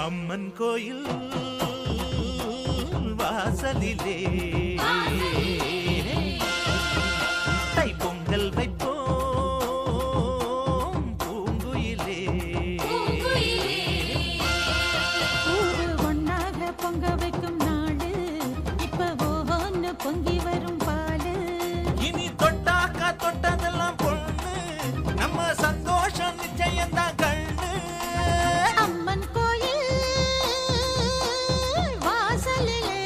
அம்மன் கோயில் வாசலிலே தைப்பொங்கல் வைப்போம் பூங்குயிலே. ஊரு ஒன்னாக பொங்க வைக்கும் நாடு இப்ப ஒவ்வொன்னு பொங்கி வரும் பாலு. இனி தொட்டாக்கா தொட்டதெல்லாம் பொண்ணு நம்ம சந்தோஷம் நிச்சயம்தான் கண்ணு. அம்மன் கோயில் வாசலிலே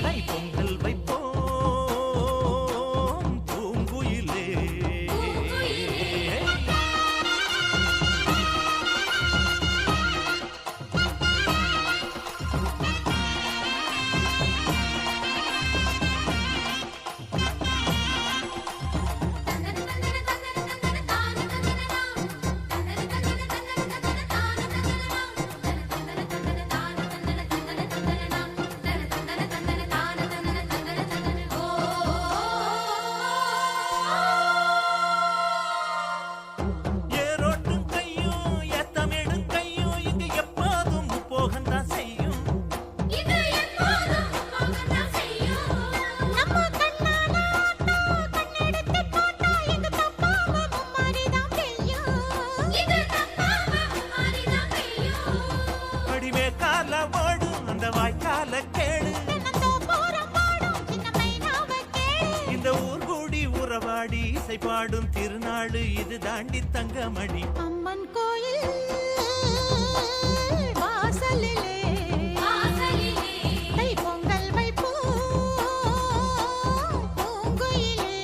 தைப்பொங்கல் வைப்போம் பூங்குயிலே. ஏரோட்டும் கையும் ஏத்தமிடும் கையும் இங்கு எப்போதும் போகத்தான் செய்யும். நம்ம கண்ணான ஆட்டா கண்ணெடுத்து போட்டா இது தப்பாம மும்மாரிதான் பெய்யும். அடிவே கால ஓடும் அந்த வாய்க்கால கேளு. தென்னந்தோப்புறம் பாடும் சின்ன மைனாவ கேளு. இந்த ஊர் கூடி உறவாடி இசை பாடும் திருநாடு இது தாண்டி தங்கமணி. அம்மன் கோயில் வாசலிலே தைப்பொங்கல் வைப்போம் பூங்குயிலே.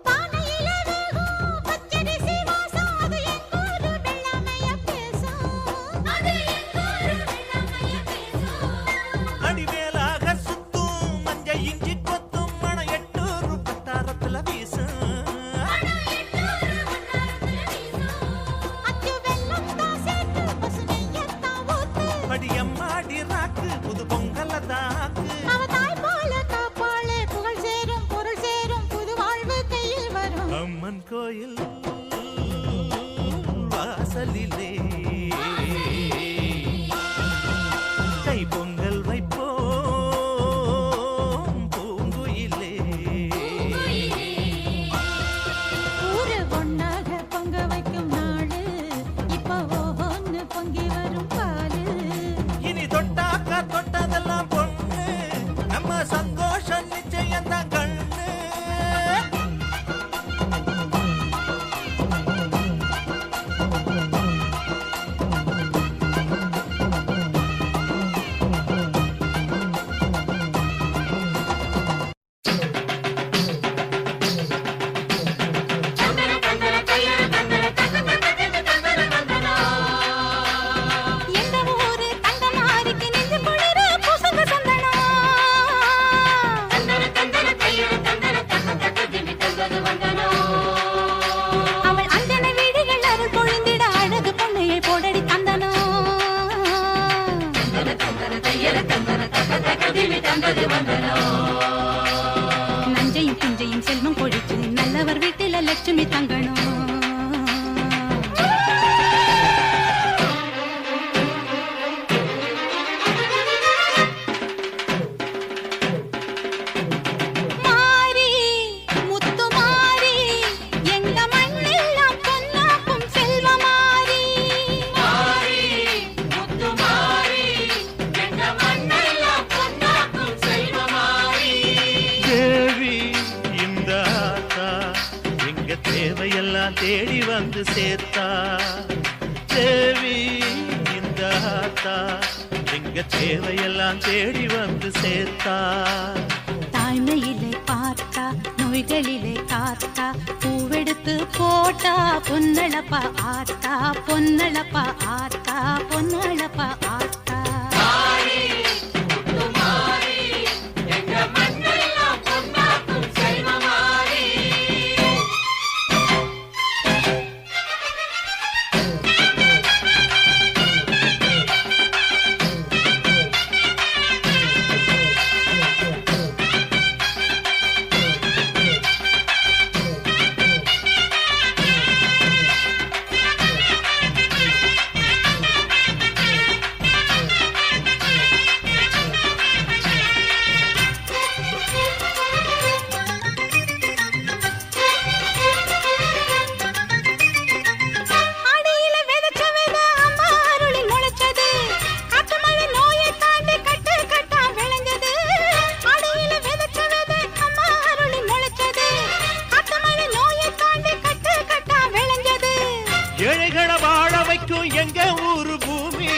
பானையிலே வேகும் பச்சரிசி வாசம் அது எங்கூரு வெள்ளாமைய பேசும். அடிவேலாக சுத்தும் மஞ்ச இஞ்சி கொத்தும் மணம் 800 பத்தாரத்துல வீசும். அச்சு வெல்லம் தான் சேர்த்து பசு நெய்யத்தான் ஊத்து. படியம்மாடி ராக்கு புது பொங்கல தாக்கு. அவ தாய் போல காப்பாளே புகழ் சேரும் பொருள் சேரும் புது வாழ்வு கையில் வரும். அம்மன் கோயில் வாசலிலே தைப்பொங்கல் வைப்போம் பூங்குயிலே. ஊரு ஒன்னாக பொங்க வைக்கும் நாடு இப்ப ஒவ்வொன்னு பொங்கி வரும் பாலு. இனி தொட்டாக்கா தொட்டதெல்லாம் பொண்ணு நம்ம சந்தோஷம் நிச்சயம்தான் கண்ணு. எந்த ஊரு தங்கமாருக்கு நெஞ்சு குளிர பூசுங்க சந்தனம். அவள் அஞ்சன வீடுகள் அருள் பொழிந்திட அழகு பொண்ணையை போடடி தந்தனம். நஞ்சையும் பிஞ்சையும் செல்வம் கொழிச்சு நல்லவர் வீட்டில லட்சுமி தங்கணும். மாரி முத்து மாரி எங்க மண்ணெல்லாம் பொன்னாக்கும் செல்வ மாரி. முத்து சேர்த்தா தேவி இந்த ஆத்தா எங்க தேவையெல்லாம் தேடி வந்து சேர்த்தா தாய்மையிலே பார்த்தா நோய்களிலே காத்தா பூவெடுத்து போட்டா பொன்னளப்பா ஆத்தா பொன்னளப்பா ஆத்தா பொன்னளப்பா ஆத்தா ஏழைகளை வாழ வைக்கும் எங்க ஊரு பூமி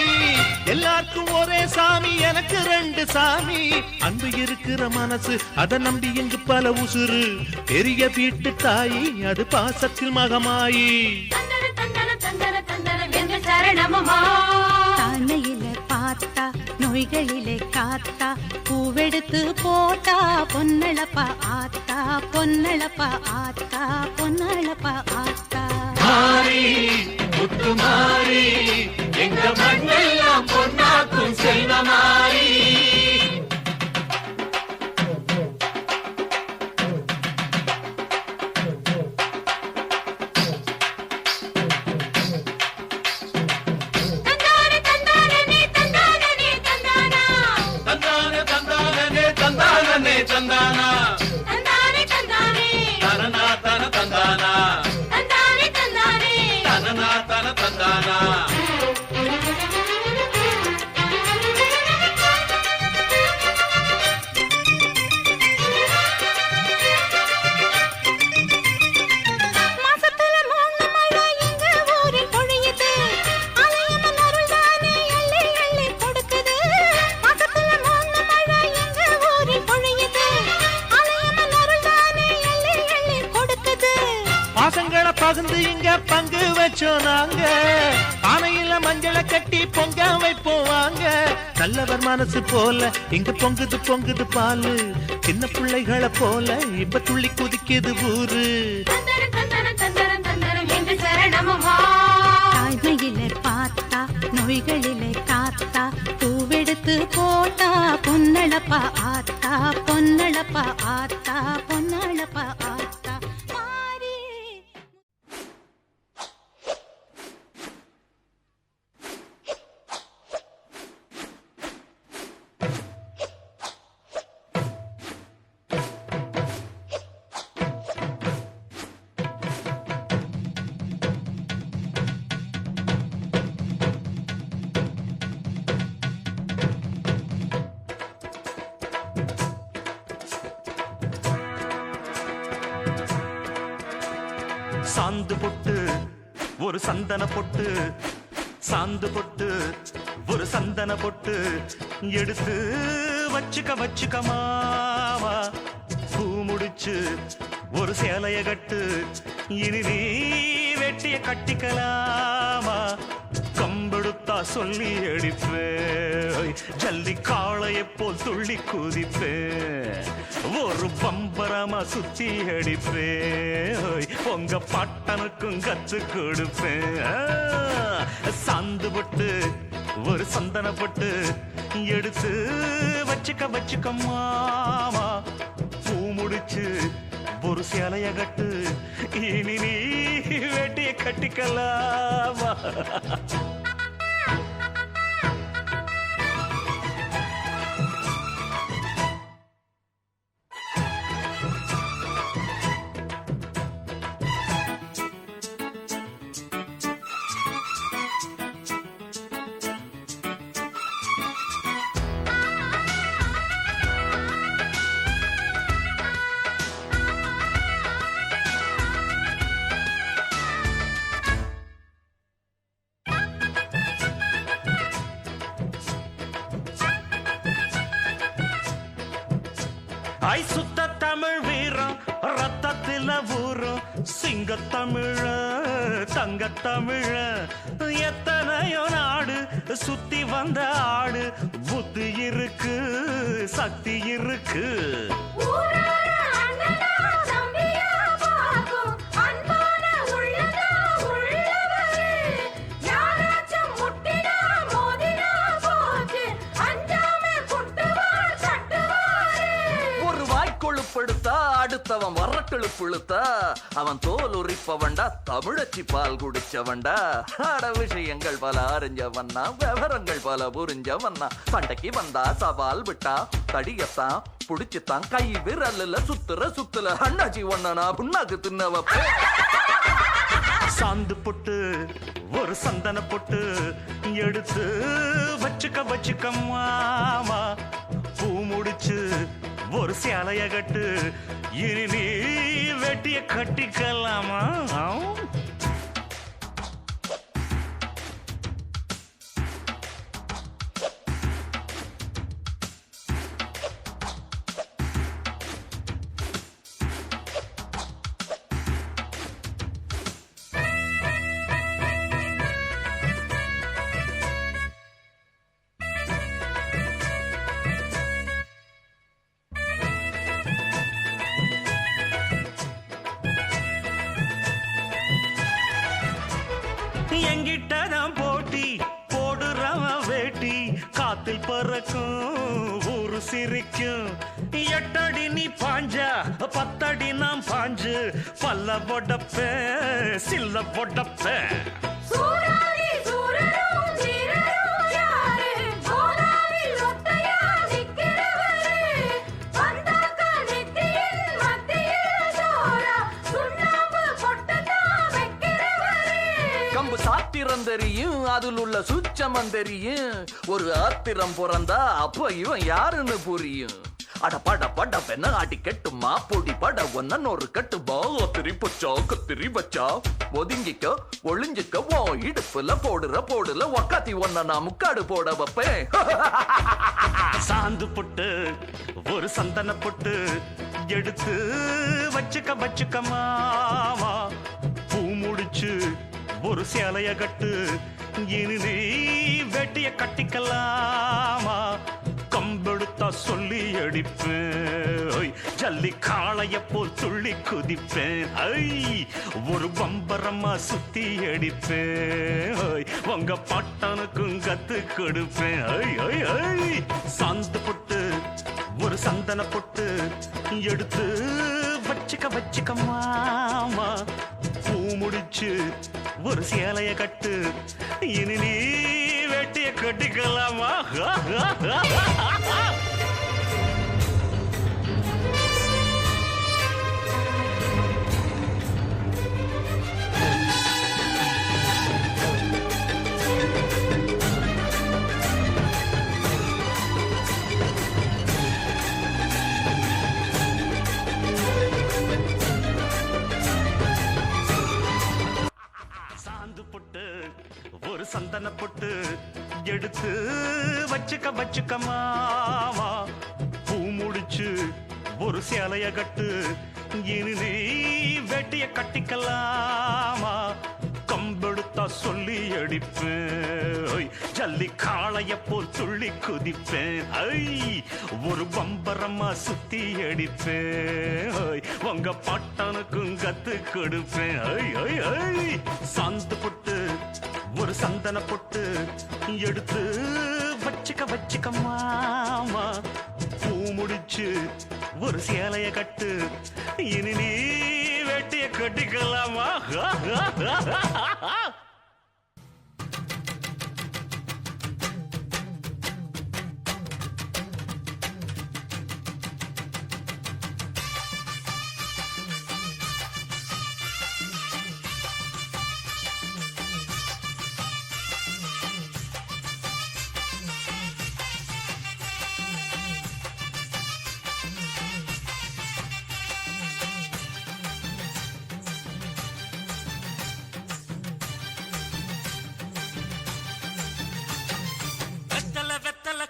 எல்லாருக்கும் ஒரே சாமி எனக்கு ரெண்டு சாமி அன்பு இருக்கிற மனசு அதை நம்பி இங்கு பல உசுறு பெரிய வீட்டு தாயி அது பாசத்தில் மகமாயி தாழ்மையிலே பார்த்தா நோய்களிலே காத்தா பூவெடுத்து போட்டா பொன்னளப்பா ஆத்தா பொன்னளப்பா ஆத்தா பொன்னளப்பா ஆத்தா மாறி முத்து மாறி எங்க மண்ணெல்லாம் பொன்னாக்கும் செல்வ மாறி தந்தானா தனனா தன தந்தானா தனனா தன தந்தானா மாசத்துல 3 மழை எங்க ஊரில் பொழியுது அலையம்மன் அருள் தானே அள்ளி அள்ளி கொடுக்குது மாசத்துல 3 மழை எங்க ஊரில் பொழியுது அலையம்மன் அருள் தானே அள்ளி அள்ளி கொடுக்குது பாசங்களை பகிர்ந்து இங்க பங்கு வச்சோம் நாங்க பானையில மஞ்சளை கட்டி பொங்க வைப்போம் வாங்க நல்லவர் மனசு போல இங்க பொங்குது பொங்குது பாலு சின்ன பிள்ளைகளை போல இப்ப துள்ளி குதிக்குது ஊரு தாய்மையிலே பார்த்தா நோய்களிலே காத்தா பூவெடுத்து போட்டா பொன்னளப்பா ஆத்தா பொன்னளப்பா ஆத்தா பொன்னளப்பா ஆத்தா மாறி சாந்து பொட்டு ஒரு சந்தன பொட்டு சாந்து பொட்டு ஒரு சந்தன பொட்டு எடுத்து வச்சுக்க மாமா பூ முடிச்சு ஒரு சேலைய கட்டு இனி நீ வெட்டிய கட்டிக்கலாமா கம்பெடுத்தா சொல்லி அடிப்பேன் ஜல்லி காளையை போல் துள்ளி குதிப்பேன் ஒரு பம்பரமா சுத்தி அடிப்பேன் உங்க பட்டனுக்கும் கத்து கொடுப்பேன் சாந்து பொட்டு ஒரு சந்தன பொட்டு எடுத்து வச்சுக்க மாமா பூ முடிச்சு ஒரு சேலைய கட்டு இனி நீ வெட்டிய கட்டிக்கலாமா ஐ சுத்த தமிழ் வீரம் ரத்தத்தில ஊரும் சிங்க தமிழ தங்க தமிழ எத்தனையோ நாடு சுத்தி வந்த ஆடு புத்தி இருக்கு சக்தி இருக்கு கொழுப்படுத்தா அடுத்தவன் வரட்டெழு புழுத்தா அவன் தோல் உரிப்பவன்டா தமிழச்சி பால் குடிச்சவன்டா அட விஷயங்கள் பல அறிஞ்சவன்னா விவரங்கள் பல புரிஞ்சவன்னா சண்டைக்கு வந்தா சவால் விட்டா தடியத்தான் புடிச்சுத்தான் கை விரல்ல சுத்துல அண்ணாச்சி ஒன்னா புண்ணாக்கு தின்னவப்ப சாந்து பொட்டு ஒரு சந்தன பொட்டு எடுத்து வச்சுக்க மாமா பூ முடிச்சு ஒரு சேலைய கட்டு இனி நீ வெட்டிய கட்டிக்கலாமா எங்கிட்டதான் போட்டி போடுறவன் வேட்டி காத்தில் பறக்கும் ஊரு சிரிக்கும் 8 அடி நீ பாஞ்சா 10 அடி நாம் பாஞ்சு பல்ல பொடப்ப சில்ல பொடப்ப சாத்திரம் தெரியும் அதில் உள்ள சுச்சமம் தெரியும் ஒரு ஆத்திரம் பிறந்தா அப்ப இவன் யாருன்னு புரியும் அட பட பட பெண்ண ஆட்டி கட்டுமா பொடி பட ஒன்ன ஒரு கட்டுமா கத்திரி பச்சா கத்திரி பச்சா ஒதுங்கிக்க ஒளிஞ்சிக்க ஓ இடுப்புல போடுல ஒக்காத்தி ஒன்ன நான் முக்காடு போட வைப்பேன் சாந்து பொட்டு ஒரு சந்தன பொட்டு எடுத்து வச்சுக்க மாமா பூ முடிச்சு ஒரு சேலைய கட்டு இனி நீ வெட்டிய கட்டிக்கலாமா கம்பெடுத்தா சொல்லி அடிப்பேன் ஜல்லி காளைய போல் துள்ளி குதிப்பேன் ஒரு பம்பரமா சுத்தி அடிப்பேன் உங்க பாட்டனுக்கும் கத்து கொடுப்பேன் சாந்து பொட்டு ஒரு சந்தன பொட்டு எடுத்து வச்சுக்க மாமா பூ முடிச்சு ஒரு சேலைய கட்டு இனி நீ வெட்டிய கட்டிக்கலாமா ஒரு சந்தன பொட்டு எடுத்து வச்சுக்க மாமா பூ முடிச்சு ஒரு சேலைய கட்டு இனி நீ வெட்டிய கட்டிக்கலாமா கம்பெடுத்தா சொல்லி அடிப்பேன் ஜல்லி காளைய போல் துள்ளி குதிப்பேன் ஒரு பம்பரமா சுத்தி அடிப்பேன் உங்க பாட்டனுக்கும் கத்து கொடுப்பேன் சாந்து பொட்டு ஒரு சந்தன பொட்டு எடுத்து வச்சுக்க மாமா பூ முடிச்சு ஒரு சேலைய கட்டு இனி நீ வெட்டிய கட்டிக்கலாமா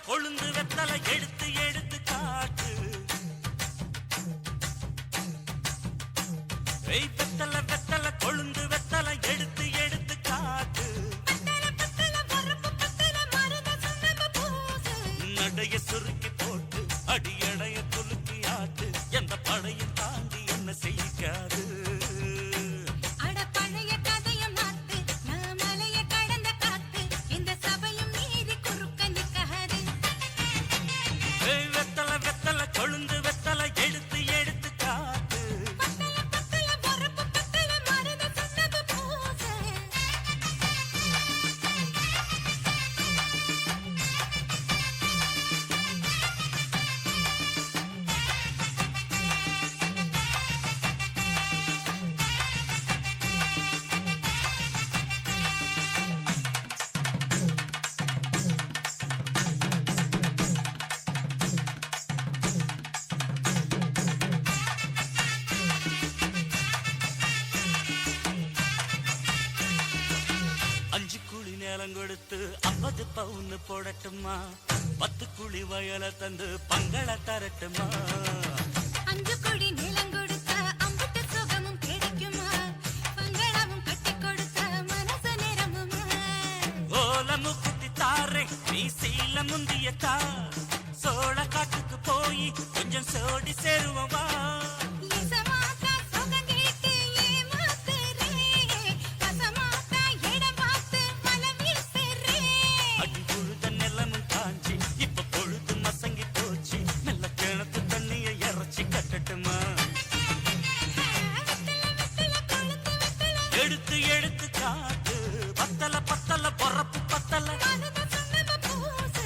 கொழுந்து வெத்தலை எடுத்து காட்டு நடைய சுருக்கி போட்டு அடியடைய குலுக்கி ஆட்டு எந்த படையும் தாண்டி என்ன செய்யாது அட பழைய கதைய மாத்து நான் மலைய கடந்த காத்து இந்த சபையும் மீறி குறுக்க நிக்காது வெத்தலை வெத்தலை கொழுந்து வெத்தலை எடுத்து எடுத்து காத்து பத்தல பத்தல பொறப்பு பத்தல மருத சொன்னது பூச அஞ்சு குழி நேரம் கொடுத்து 50 பவுன் போடட்டுமா 10 குழி வயல தந்து பங்கள தரட்டுமா அஞ்சு கோடி நிலம் கொடுத்தா அம்புட்டு சுகமும் கிடைக்குமா பங்களாவும் கட்டி கொடுத்தா மனச நிரம்புமா ஓலமு குத்தி தாரே நீ சீல முந்தியத்தா சோழ காட்டுக்கு போய் கொஞ்சம் சோடி சேருவமா இசமாத்தா சுகம் கேட்டு ஏமாத்துறே வசமாத்தா இடம் பார்த்து மலம் வீசுறே அடி பொழுத நிலமும் காஞ்சி இப்ப பொழுது மசங்கி போச்சு நல்ல கிணத்து தண்ணிய இறச்சி கட்டட்டுமா வெத்தல கொழுந்து வெத்தல எடுத்து எடுத்து காட்டு பத்தல பத்தல பொறப்பு பத்தல மருத சொன்னது பூச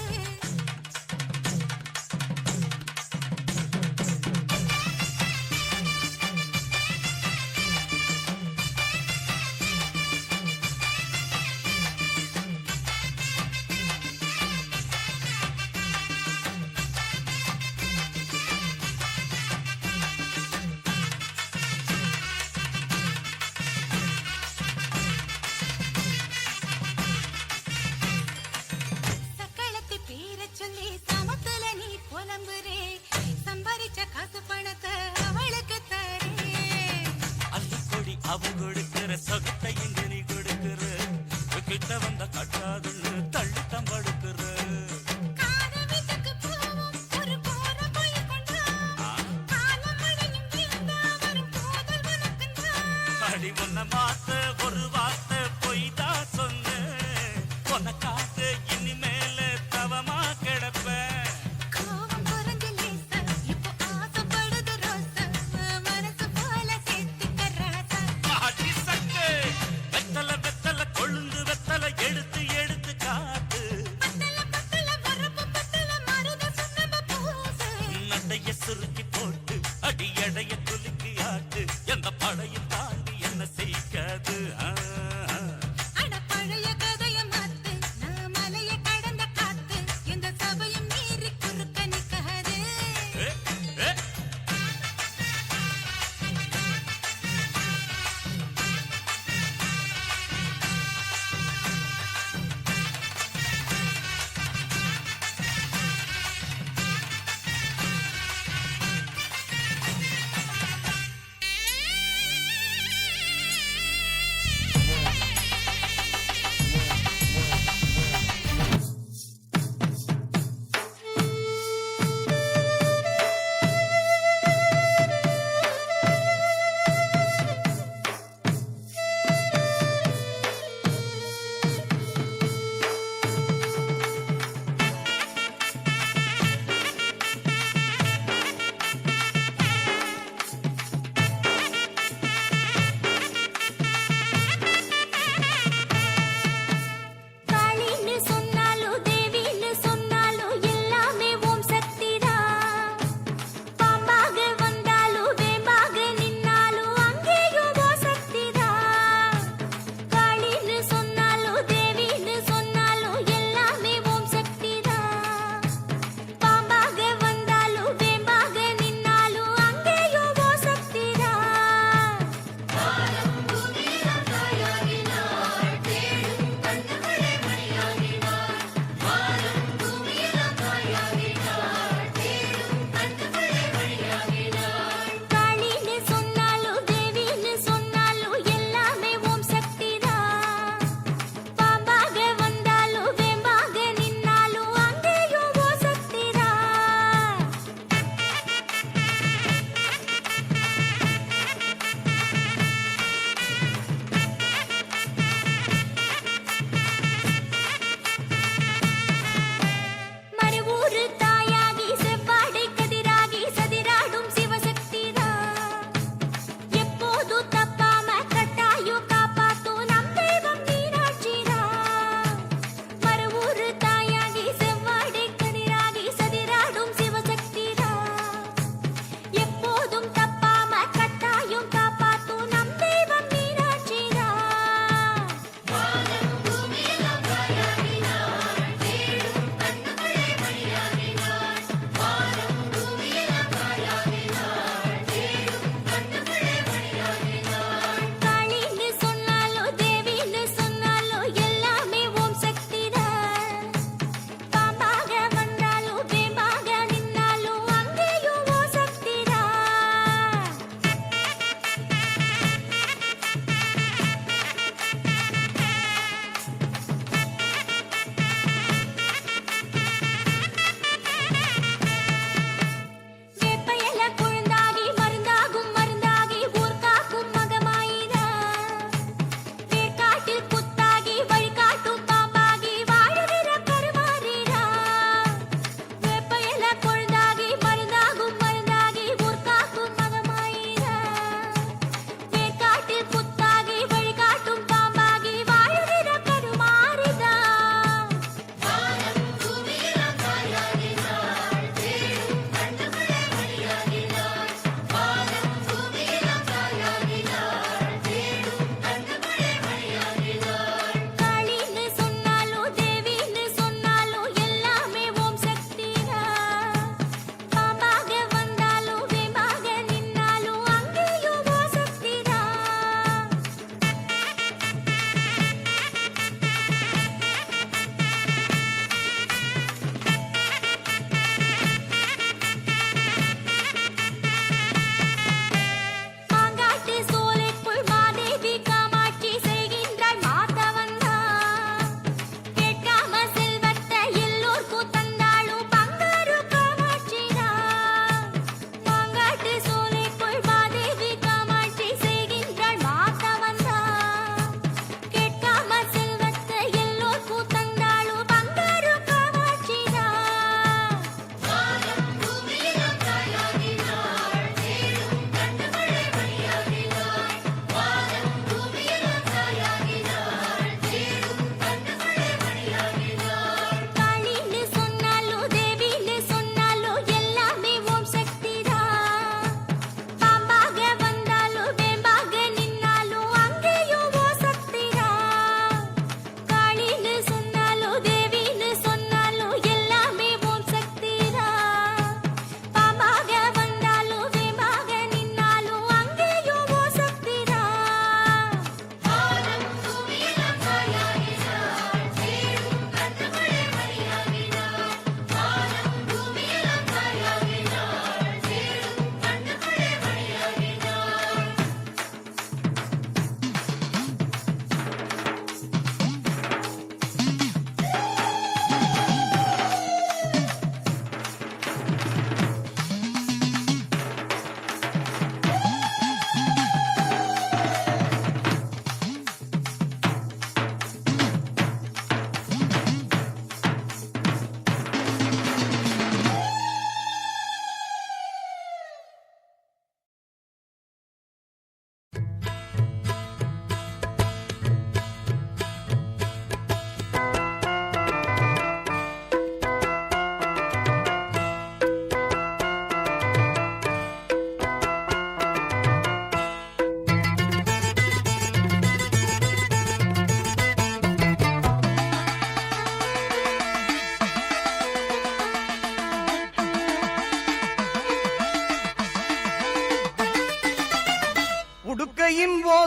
சக்களத்தி பேரச் சொல்லி சமத்துல நீ புலம்புறே சம்பாரிச்ச காசு பணத்தை அவளுக்கு தரே அள்ளிக்கொடி அவ கொடுக்கிற சொகத்தை எங்க நீ கொடுக்கிற கிட்ட வந்த கட்டாதுன்னு தள்ளித்தான் படுக்கிற காத வீட்டுக்கு போவோம் ஒரு போற போய் கொண்டா காலம் மழையும் வீழ்ந்தா வரும் போதல் உனக்குந்தா அடி ஒன்ன மாத்த ஒரு வார்த்தை பொய்தான் சொன்ன உனக்காக இனிமேல தவமா கிடப்பேன் கோவம் குறைஞ்சு லேசா இப்போ ஆசைப்படுது ரோசா மனசு போல சேர்த்துக்க ராசா அடி சக்கு வெத்தல வெத்தல கொழுந்து வெத்தல எடுத்து எடுத்து காட்டு பத்தல பத்தல வரப்பு பத்தல மருத சொன்னது பூச நடைய சுருக்கி போட்டு அடி எடைய குலுக்கி ஆட்டு எந்த படையும் தாண்டி என்ன செய்யாது அட பழைய கதைய மாத்து நான் மலைய கடந்த காத்து இந்த சபையும் மீறி குறுக்க நிக்காது ஏ, ஏ.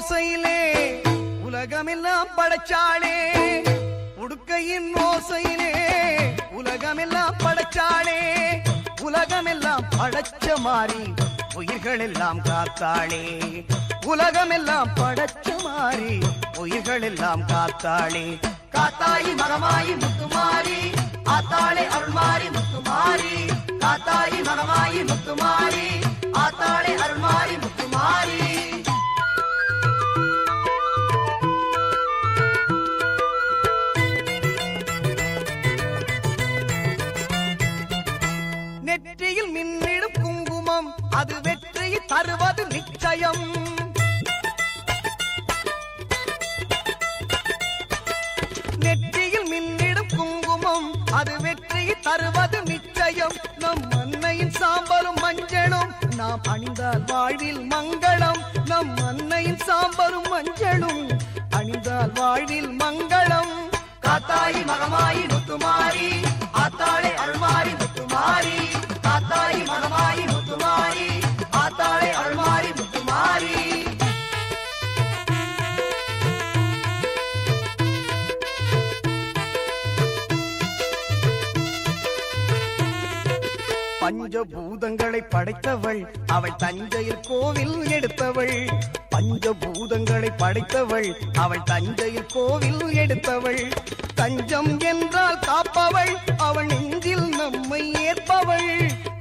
ஓசையிலே உலகமெல்லாம் படைச்சாளே, உடுக்கையின் ஓசையிலே உலகமெல்லாம் படைச்சாளே, உலகமெல்லாம் படைச்ச மாறி உயிர்கள் எல்லாம் காத்தாளே, உலகமெல்லாம் படைச்ச மாறி உயிர்கள் எல்லாம் காத்தாளே. காத்தாயி மகமாயி முத்துமாரி ஆத்தாளே அருள்மாரி முத்துமாரி, காத்தாயி மகமாயி முத்துமாரி ஆத்தாளே அருள்மாரி முத்துமாரி. நெற்றியில் மின்னிடும் குங்குமம் அது வெற்றியை தருவது நிச்சயம். நெற்றியில் மின்னிடும் குங்குமம் அது வெற்றியை தருவது நிச்சயம். நம் அன்னையின் சாம்பலும் மஞ்சளும் நாம் அணிந்தால் வாழ்வில் மங்களம். நம் அன்னையின் சாம்பலும் மஞ்சளும் அணிந்தால் வாழ்வில் மங்களம். காத்தாயி மகமாயி முத்துமாரி ஆத்தாளே அருள்மாரி முத்துமாரி, காத்தாயி மகமாயி முத்துமாரி ஆத்தாளே அருள்மாரி முத்துமாரி. பஞ்சபூதங்களை படைத்தவள் அவள் தஞ்சையில் கோவில் எடுத்தவள். பஞ்சபூதங்களை படைத்தவள் அவள் தஞ்சையில் கோவில் எடுத்தவள். தஞ்சம் என்றால் காப்பவள் அவள் நெஞ்சில் நம்மை ஏற்பவள்.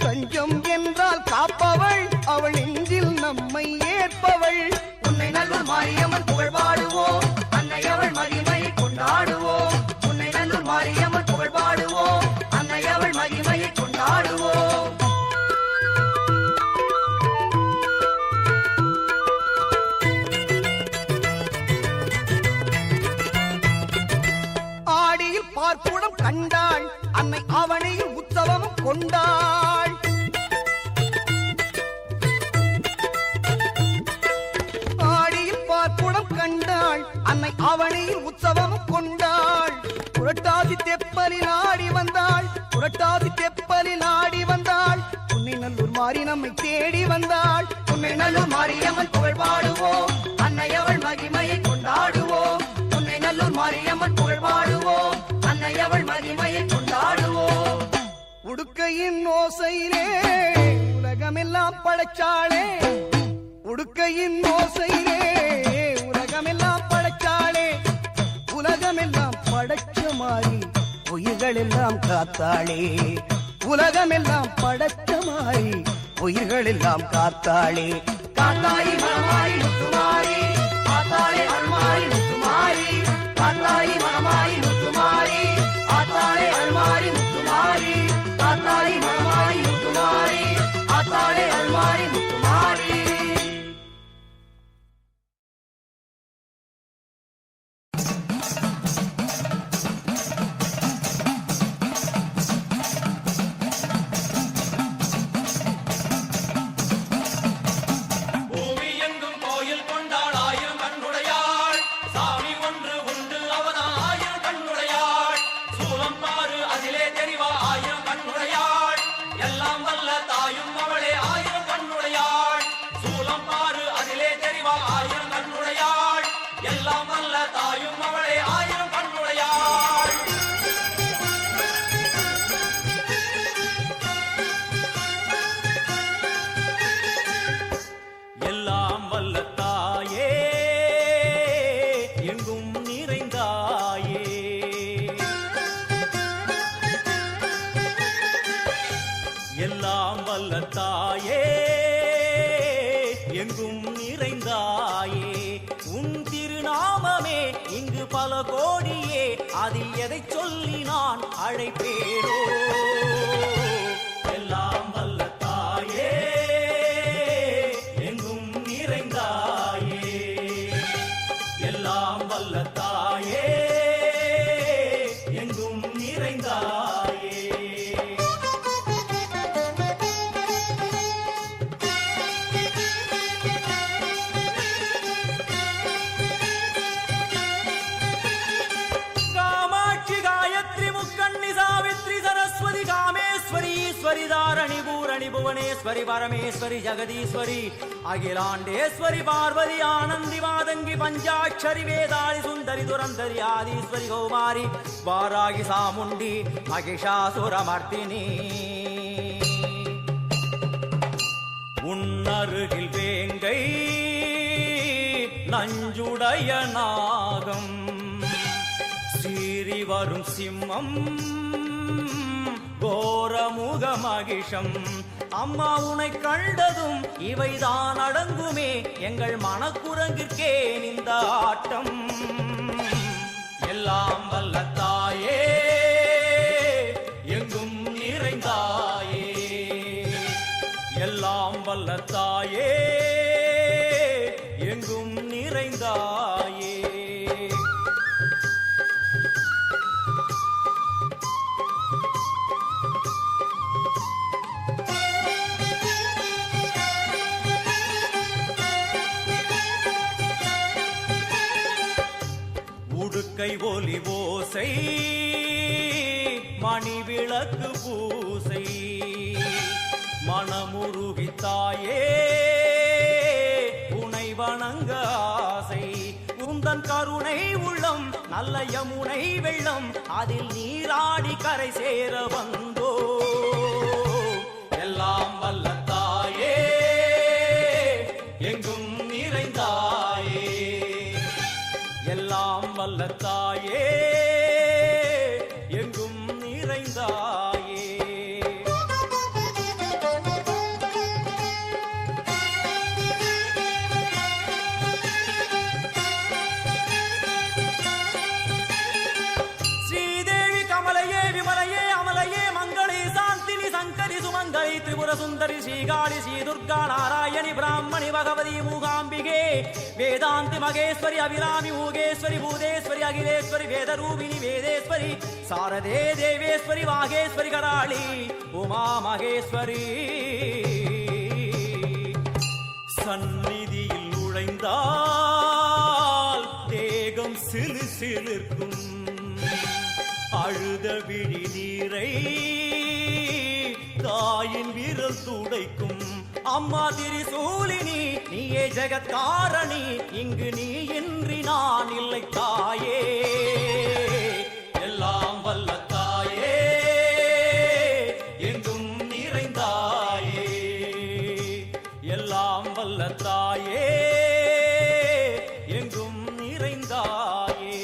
தஞ்சம் என்றால் காப்பவள் அவள் நெஞ்சில் நம்மை ஏற்பவள். உன்னை நல்ல மாரியம்மன் புகழ் பாடுவோம், அன்னை அவள் மகிமையை கொண்டாடுவோம். உன்னை நல்ல மாரியம்மன் புகழ் பாடுவோம், அன்னை அவள் மகிமையை கொண்டாடுவோம். ஆடியில் பார்ப்புடம் கண்டாள் அன்னை அவனையில் உற்சவம் கொண்டாள். ஆடியில் பார்ப்புடம் கண்டாள் அன்னை அவனையில் உற்சவம் கொண்டாள். புரட்டாசி தெப்பலில் ஆடி வந்தாள், புரட்டாசி தெப்பலில் ஆடி வந்தாள். உன்னை நல்லூர் மாறி நம்மை தேடி வந்தாள். உன்னை நல்லூர் மாரியம்மன் புகழ் பாடுவோம், அன்னை அவள் மகிமையை கொண்டாடுவோம். உன்னை நல்லூர் மாரியம்மன் புகழ் பாடுவோம், அன்னை அவள் மகிமையை கொண்டாடுவோம். உடுக்கையின் ஓசையிலே உலகமெல்லாம் படைச்சாளே, உடுக்கையின் ஓசையிலே உலகமெல்லாம் படைச்சாளே, உலகமெல்லாம் படைச்ச மாறி உயிர்கள் எல்லாம் காத்தாளே, உலகமெல்லாம் படைச்ச மாறி உயிர்கள் எல்லாம் காத்தாளே. காத்தாயி மகமாயி முத்துமாரி ஆத்தாளே அருள்மாரி முத்துமாரி, காத்தாயி மகமாயி முத்துமாரி ஆத்தாளே அருள்மாரி முத்துமாரி, காத்தாயி மகமாயி முத்துமாரி ஆத்தாளே அருள்மாரி முத்துமாரி. எல்லாம் வல்ல தாயே எங்கும் நிறைந்தாயே, உன் திருநாமமே இங்கு பல கோடியே, அதில் எதை சொல்லி நான் அழைப்பேனோ. எல்லாம் வல்ல தாயே எங்கும் நிறைந்தாயே, எல்லாம் வல்ல தாயே எங்கும் நிறைந்தாயே. காமாட்சி, காயத்ரி, முக்கண்ணி, சாவித்ரி, சரஸ்வதி, ஈஸ்வரி தாரணி பூரணி புவனேஸ்வரி பரமேஸ்வரி ஜெகதீஸ்வரி அகிலாண்டேஸ்வரி பார்வதி ஆனந்தி மாதங்கி பஞ்சாட்சரி வேதாளி சுந்தரி துரந்தரி ஆதீஸ்வரி கௌமாரி வாராகி சாமுண்டி மகிஷாசுரமர்த்தினி உன்னருகில் வேங்கை நஞ்சுடைய நாகம் சீறி வரும் சிம்மம் கோரமுக மகிஷம் அம்மா உனை கண்டதும் இவைதான் அடங்குமே எங்கள் மனக்குரங்கிற்கே இந்த ஆட்டம் எல்லாம் வல்ல தாயே எங்கும் நிறைந்தாயே எல்லாம் வல்ல தாயே எங்கும் நிறைந்தாயே உடுக்கை ஒலி ஓசை மணி விளக்கு பூசை மனமுருகி தாயே உனை வணங்க ஆசை உந்தன் கருணை உள்ளம் நல்ல யமுனை வெள்ளம் அதில் நீராடி கரை சேர வந்தோ எல்லாம் வல்ல தாயே எங்கும் நிறைந்தாயே எல்லாம் வல்ல தாயே எங்கும் நிறைந்தாயே ஸ்ரீதேவி கமலையே விமலையே அமலையே மங்களே சாந்தினி சங்கரி சுமங்கலி திரிபுர சுந்தரி ஸ்ரீகாளி ஸ்ரீ துர்கா நாராயணி பிராமணி பகவதி மூகாம்பிகே வேதாந்தி மகேஸ்வரி அபிராமி மூகேஸ்வரி பூதேஸ்வரி அகிலேஸ்வரி வேதரூபிணி வேதேஸ்வரி சாரதே தேவேஸ்வரி வாகேஸ்வரி கராளி உமா மகேஸ்வரி சந்நிதியில் நுழைந்தால் தேகம் சிலு சிலிர்க்கும் அழுத விழி நீரை தாயின் விரல் துடைக்கும் அம்மா திரிசூலினி நீயே ஜெகத்காரணி இங்கு நீ இன்றி நான் இல்லை தாயே எல்லாம் வல்ல தாயே எங்கும் நிறைந்தாயே எல்லாம் வல்ல தாயே எங்கும் நிறைந்தாயே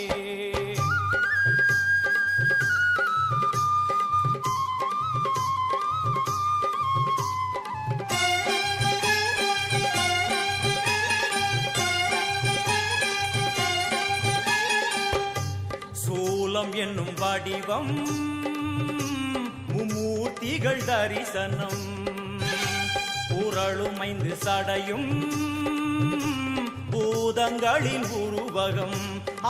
சூலம் என்னும் வடிவம் மும்மூர்த்திகள் தரிசனம் புரளும் 5 சடையும் பூதங்களின் உருவகம்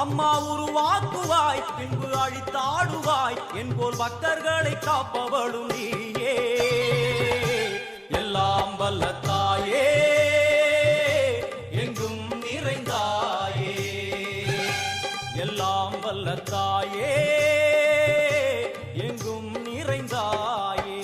அம்மா உருவாக்குவாய் பின்பு அழித்தாடுவாய் என்போல் பக்தர்களை காப்பவளும் நீயே எல்லாம் வல்ல தாயே எங்கும் நிறைந்தாயே எல்லாம் வல்ல தாயே எங்கும் நிறைந்தாயே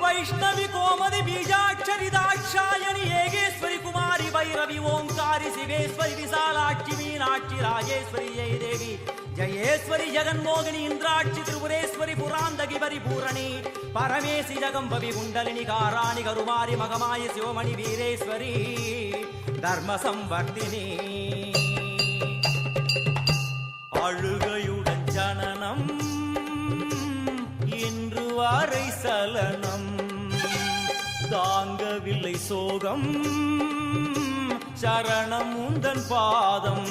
வைஷ்ணவி கோமதி பீஜாட்சரி தாட்சாயணி ஏகேஸ்வரி குமாரி பைரவி ஓங்காரி சிவேஸ்வரி விசாலாட்சி மீனாட்சி ராஜேஸ்வரி ஜெயதேவி ஜயேஸ்வரி ஜெகன்மோகினி இந்திராட்சி திரிபுரேஸ்வரி புராந்தகி பரிபூரணி பரமேசி ஜகம்பவி குண்டலினி காராணி கருமாரி மகமாய சிவமணி வீரேஸ்வரி தர்ம சம்வர்த்தினி அழுகையுடன் ஜனனம் இன்று வரை சலனம் தாங்கவில்லை சோகம் சரணம் உந்தன் பாதம்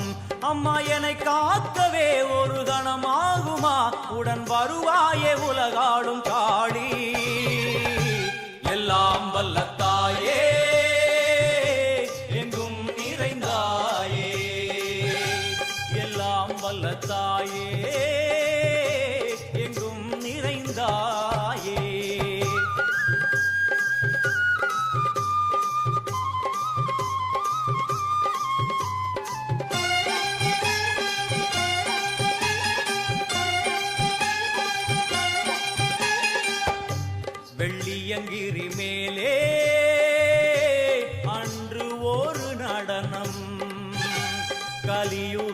அம்மா என்னை காக்கவே ஒரு கணமாகுமா உடன் வருவாயே உலகாடும் காளி எல்லாம் வல்ல தாயே எங்கும் நிறைந்தாயே எல்லாம் வல்ல தாயே எங்கும் நிறைந்தாயே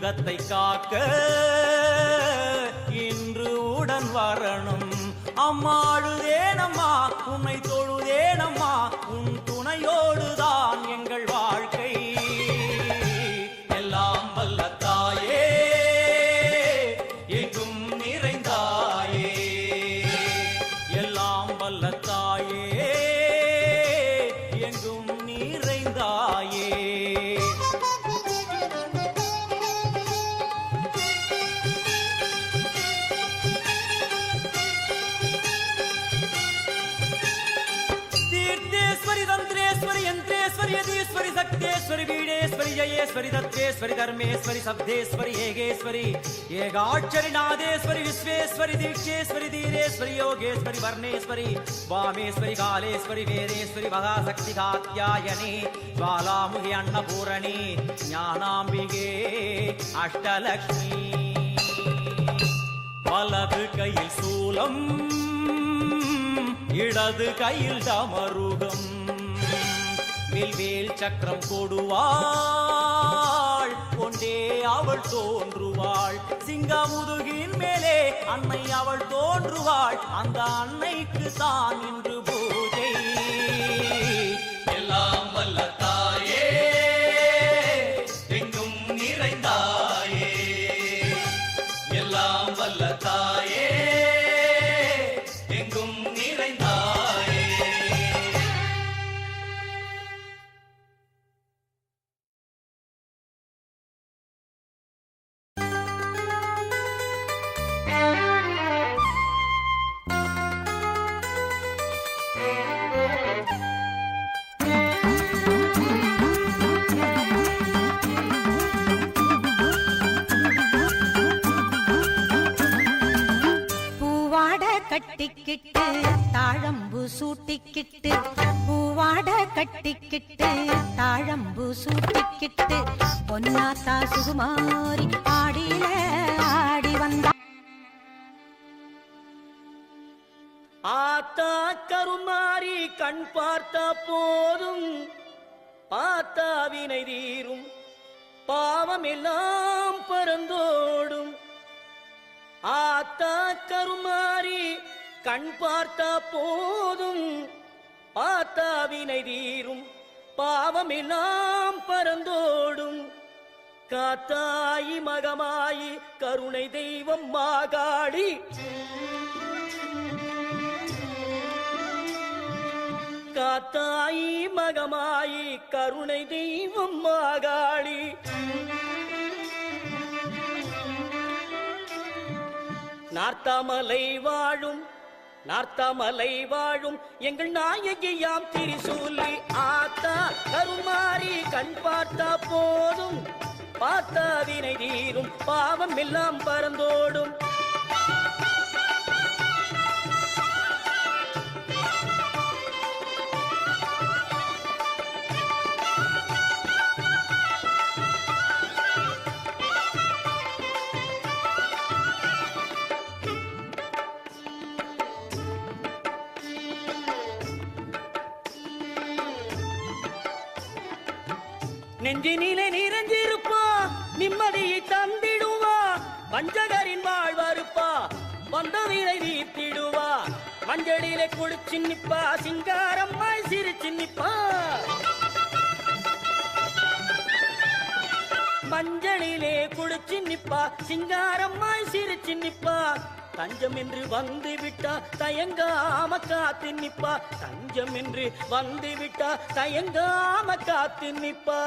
உள்ளத்தை காக்க இன்று உடன் வரணும். அம்மாடுதேனம்மா உன்னை தொழுதேனம்மா, உன் துணையோடுதான் எங்கள் வாழ்க்கை. எல்லாம் வல்ல தாயே எங்கும் நிறைந்தாயே, எல்லாம் வல்ல தாயே எங்கும் நிறைந்தாயே. तीर्थेश्वरी तंत्रेश्वरी यंत्रेश्वरी यदीश्वरी शक्तेश्वरी वीणेश्वरी जयेश्वरी दत्तेश्वरी धर्मेश्वरी शब्देश्वरी येगेश्वरी येगाक्षरी नादेश्वरी विश्वेश्वरी दीक्षेश्वरी धीरेश्वरी योगेश्वरी वर्णेश्वरी वामेश्वरी कालेश्वरी वेदेश्वरी महाशक्ति कात्यायनी ज्वालामुखी अन्नपूरणी ज्ञानाम्बिके अष्टलक्ष्मी. வலது கையில் சூலம், இடது கையில் டமருகம், வில்வேல் சக்கரம் கொடுவாள், கொண்டே அவள் தோன்றுவாள். சிங்கமுதுகின் மேலே அன்னை அவள் தோன்றுவாள், அந்த அன்னைக்கு தான் இன்று பூஜை. எல்லாம் வல்ல தாயே எங்கும் நிறைந்தாயே, எல்லாம் வல்ல தாயே எங்கும் நிறைந்தாயே. கட்டிக்கிட்டு தாழம்பு சூட்டிக்கிட்டு, பூவாட கட்டிக்கிட்டு தாழம்பு சூட்டிக்கிட்டு, பொன்னாத்தா சுகுமாரி ஆடியில ஆடி வந்தா. ஆத்தா கருமாரி கண் பார்த்த போதும் ஆத்தா வினை தீரும், பாவம் எல்லாம் பறந்தோடும். ஆத்தா கருமாரி கண் பார்த்த போதும் ஆத்தா வினை தீரும், பாவம் எல்லாம் பறந்தோடும். காத்தாயி மகமாயி கருணை தெய்வம் மாகாடி, காத்தாயி மகமாயி கருணை தெய்வம் மாகாளி. நார்த்தாமலை வாழும் நார்த்தாமலை வாழும் எங்கள் நாயகியாம் திரிசூலி ஆத்தா கருமாரி கண் பார்த்தா போதும் பார்த்தா வினை தீரும், பாவம் எல்லாம் பறந்தோடும். நெஞ்சினிலே நிறைஞ்சிருப்பா, நிம்மதியை தந்திடுவா, வஞ்சகரின் வாழ்வறுப்பா, வந்தவினை தீர்த்திடுவா. மஞ்சளிலே குளிச்சு நிப்பா, சிங்காரம்மாய் சிரிச்சு நிப்பா. மஞ்சளிலே குளிச்சு நிப்பா, சிங்காரம்மாய் சிரிச்சு நிப்பா. தஞ்சம் என்று வந்து விட்டா தயங்காம காத்து நிப்பா, தஞ்சம் என்று வந்து விட்டா தயங்காம காத்து நிப்பா.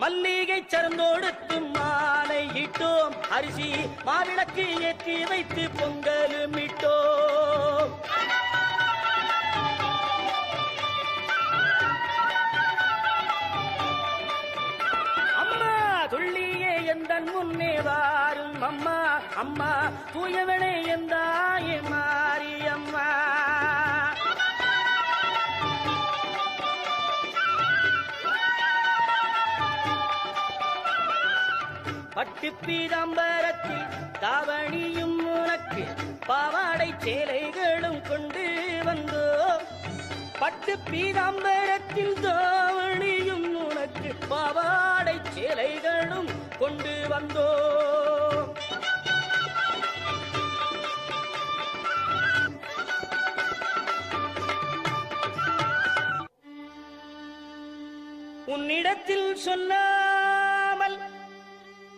மல்லிகை சரந்தோடுத்து மாலை இட்டோம், அரிசி மாவிளக்கு ஏற்றி வைத்து பொங்கலும் இட்டோம். துள்ளியே எந்தன் முன்னே வாரும் அம்மா, அம்மா தூயவனே எந்தாயே மாரியம்மா. பட்டு பீதாம்பரத்தில் தாவணியும் உனக்கு பாவாடை சேலைகளும் கொண்டு வந்தோம். பட்டு பீதாம்பரத்தில் தாவணியும் உனக்கு பாவாடை சேலைகளும் கொண்டு வந்தோம். உன்னிடத்தில் சொல்லாமல்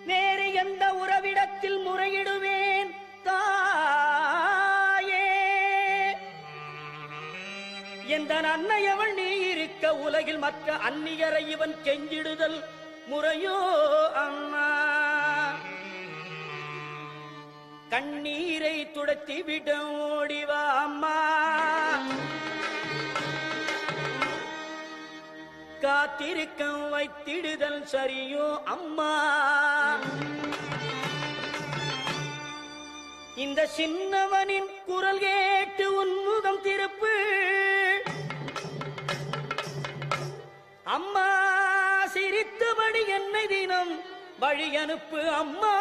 வேறு எந்த உறவிடத்தில் முறையிடுவேன் தாயே? எந்த அன்னையவள் நீ இருக்க உலகில் மற்ற அந்நியரை இவன் கெஞ்சிடுதல் முறையோ அம்மா? கண்ணீரை துடைத்தி விட ஓடிவா அம்மா. காத்திருக்க வைத்திடுதல் சரியோ அம்மா? இந்த சின்னவனின் குரல் கேட்டு உன்முகம் திருப்பு அம்மா. சிரித்தபடி என்னை தினம் வழி அனுப்பு அம்மா.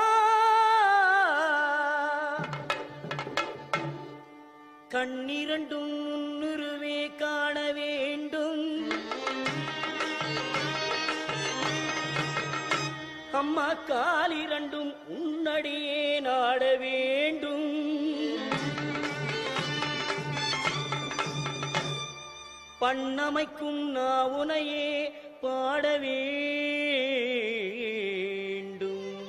கண்ணிரண்டும் முன்னுருவே காண வேண்டும் அம்மா. காலிரண்டும் உன்னடியே நாட வேண்டும். பண்ணமைக்கும் நாவுனையே பாட வேண்டும்.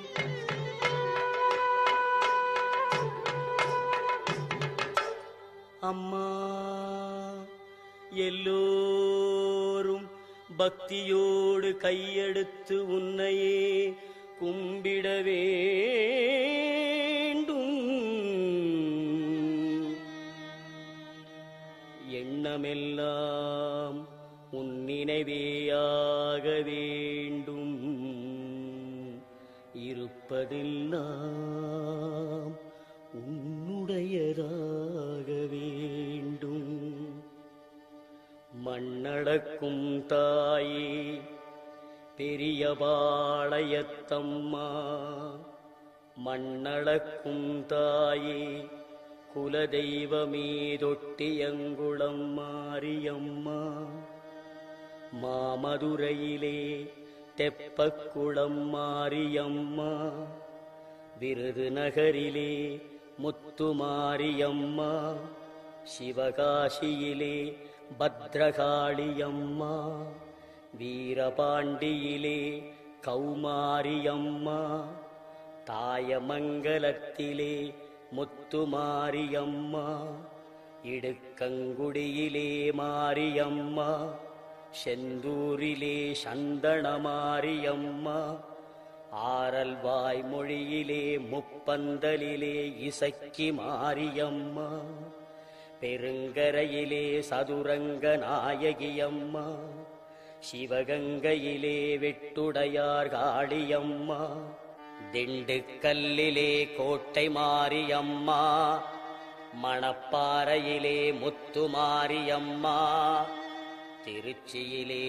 அம்மா எல்லோரும் பக்தியோடு கையெடுத்து உன்னையே கும்பிட வேண்டும். எண்ணமெல்லாம் உன் நினைவேயாக வேண்டும். இருப்பதெல்லாம் உன்னுடையதாக வேண்டும். மண்ணடக்கும் தாயே பெரிய பாளையத்தம்மா. மண்ணளக்கும் தாயே குலதெய்வமே தொட்டியங்குளம் மாரியம்மா. மாமதுரையிலே தெப்பக்குளம் மாரியம்மா. விருதுநகரிலே முத்துமாரியம்மா. சிவகாசியிலே பத்ரகாளியம்மா. வீரபாண்டியிலே கௌமாரியம்மா. தாயமங்கலத்திலே முத்துமாரியம்மா. இடுக்கங்குடியிலே மாரியம்மா. செந்தூரிலே சந்தனமாரியம்மா. ஆரல்வாய் மொழியிலே முப்பந்தலிலே இசக்கி மாரியம்மா. பெருங்கரையிலே சதுரங்க நாயகியம்மா. சிவகங்கையிலே வெட்டுடையார் காளியம்மா. திண்டுக்கல்லிலே கோட்டை மாரியம்மா. மணப்பாறையிலே முத்துமாரியம்மா. திருச்சியிலே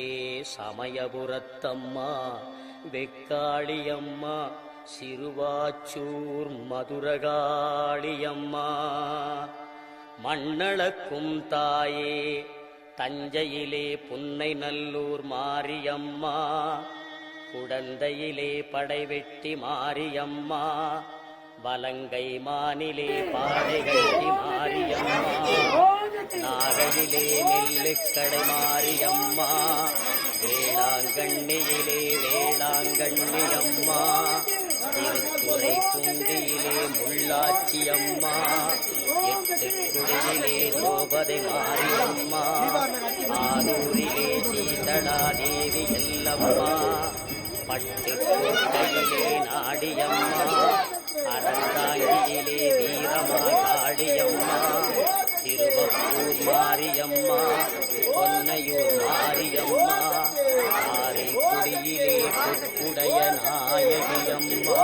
சமயபுரத்தம்மா வெக்காளியம்மா. சிறுவாச்சூர் மதுரகாளியம்மா. மண்ணளக்கும் தாயே தஞ்சையிலே புன்னை நல்லூர் மாரியம்மா. குடந்தையிலே படைவெட்டி மாரியம்மா. வலங்கை மானிலே பாடைகட்டி மாரியம்மா. நாகையிலே நெல்லுக்கடை மாரியம்மா. வேளாங்கண்ணியிலே வேளாங்கண்ணியம்மா. திருத்துறை பூண்டியிலே முள்ளாச்சியம்மா. எட்டுக்குடியிலே திரௌபதி மாரியம்மா. ஆரூரிலே சீதளா தேவி எல்லம்மா. பட்டுக்கோட்டையிலே நாடியம்மா. அறந்தாங்கியிலே வீரமா காளியம்மா. திருவப்பூர் மாரியம்மா. பொன்னையூர் மாரியம்மா. ஆரைக்குடியிலே பொற்குடைய நாயகியம்மா.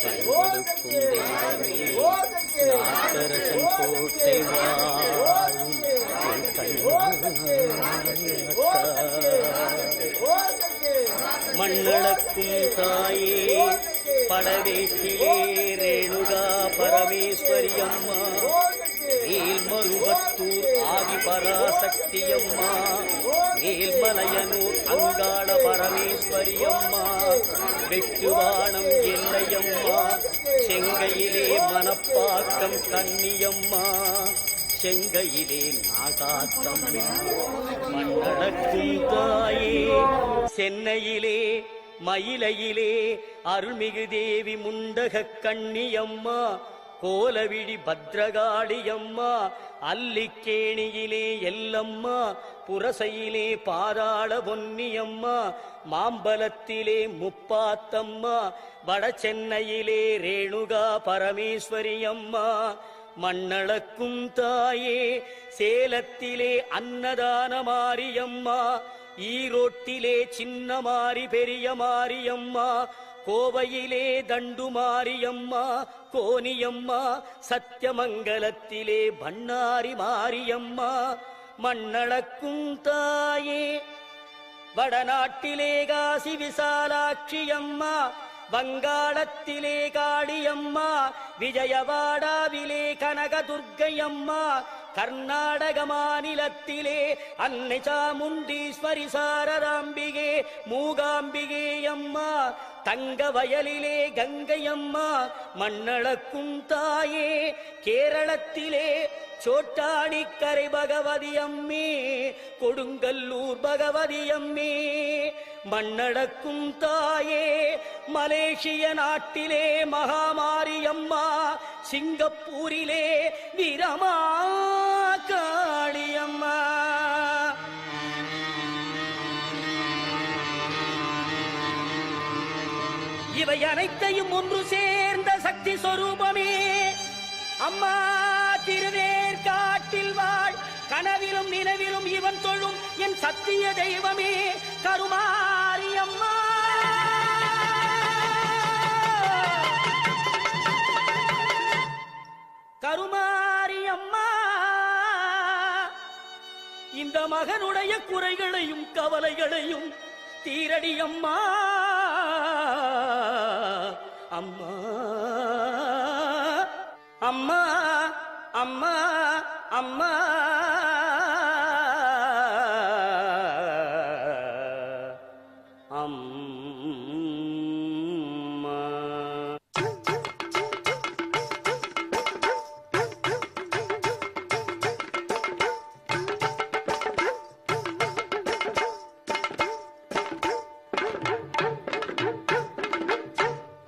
கண்கொடுக்கும் தெய்வமே நாட்டரசன் கோட்டை வாழும் மண்ணளக்கும் தாயே படவேட்டிலே ரேணுகா பரமேஸ்வரி அம்மா. மேல்மருவத்தூர் ஆதி பராசக்தி அம்மா மேல்மலையனூர் அங்காள பரமேஸ்வரி அம்மா வெற்றுவானம் எல்லையம்மா செங்கையிலே மனப்பாக்கம் கன்னியம்மா செங்கையிலே நாகாத்தம் மண்ணடக்கும் தாயே சென்னையிலே மயிலையிலே அருள்மிகு தேவி முண்டக கண்ணியம்மா கோலவிடி பத்ரகாளியம்மா அல்லிக்கேணியிலே எல்லம்மா புரசையிலே பாதாள பொன்னியம்மா மாம்பலத்திலே முப்பாத்தம்மா வட சென்னையிலே ரேணுகா பரமேஸ்வரி அம்மா மண்ணளக்கும் தாயே சேலத்திலே அன்னதான மாரியம்மா ஈரோட்டிலே சின்ன மாரி பெரிய மாரியம்மா கோவையிலே தண்டு மாரியம்மா கோனியம்மா சத்தியமங்கலத்திலே பண்ணாரி மாரியம்மா மண்ணளக்கும் தாயே வடநாட்டிலே காசி விசாலாட்சி அம்மா வங்காளத்திலே காளியம்மா விஜயவாடாவிலே கனகதுர்க்கையம்மா கர்நாடக மாநிலத்திலே அன்னை சாமுண்டீஸ்வரி சாரதாம்பிகே மூகாம்பிகே அம்மா தங்க வயலிலே கங்கையம்மா மண்ணளக்கும் தாயே கேரளத்திலே சோட்டாணிக்கரை பகவதி அம்மே கொடுங்கல்லூர் பகவதி அம்மே மண்ணடக்கும் தாயே மலேசிய நாட்டிலே மகாமாரியம்மா சிங்கப்பூரிலே வீரமா காளியம்மா இவை அனைத்தையும் ஒன்று சேர்ந்த சக்தி சொரூபமே அம்மா திருவேற்காட்டில் வாழ் கனவிலும் நினைவிலும் இவன் தொழும் என் சத்திய தெய்வமே கருமாரி அம்மா கருமாரி அம்மா இந்த மகனுடைய குறைகளையும் கவலைகளையும் தீரடி அம்மா அம்மா அம்மா அம்மா அம்மா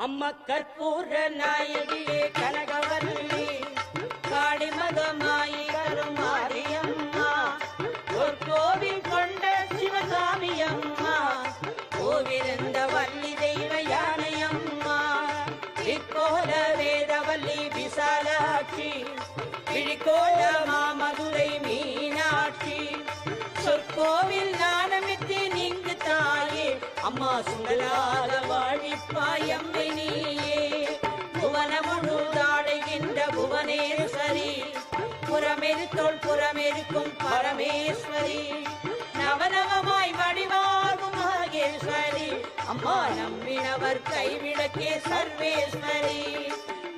அம்மா கற்பூர நாயகியே கனகவல்லி காளிமகமாயி கருமாரியம்மா ஒரு கோவில் கொண்ட சிவகாமி அம்மா கோவிலிருந்த வள்ளி தெய்வ யானையம்மா இக்கோல வேதவல்லி விசாலாட்சி விழிக்கோல மாமதுரை மீனாட்சி சொற்கோவில் நாணமித்து நீங்கு தாயே அம்மா சுடலாத வாழிப்பாயம்மை நீயே புவன முழுதாடுகின்ற புவனேஸ்வரி புறமெருத்தோள் புறமெருக்கும் பரமேஸ்வரி நவநவமாய் வடிவாகும் மகேஸ்வரி அம்மா நம்பினவர் கைவிளக்கே சர்வேஸ்வரி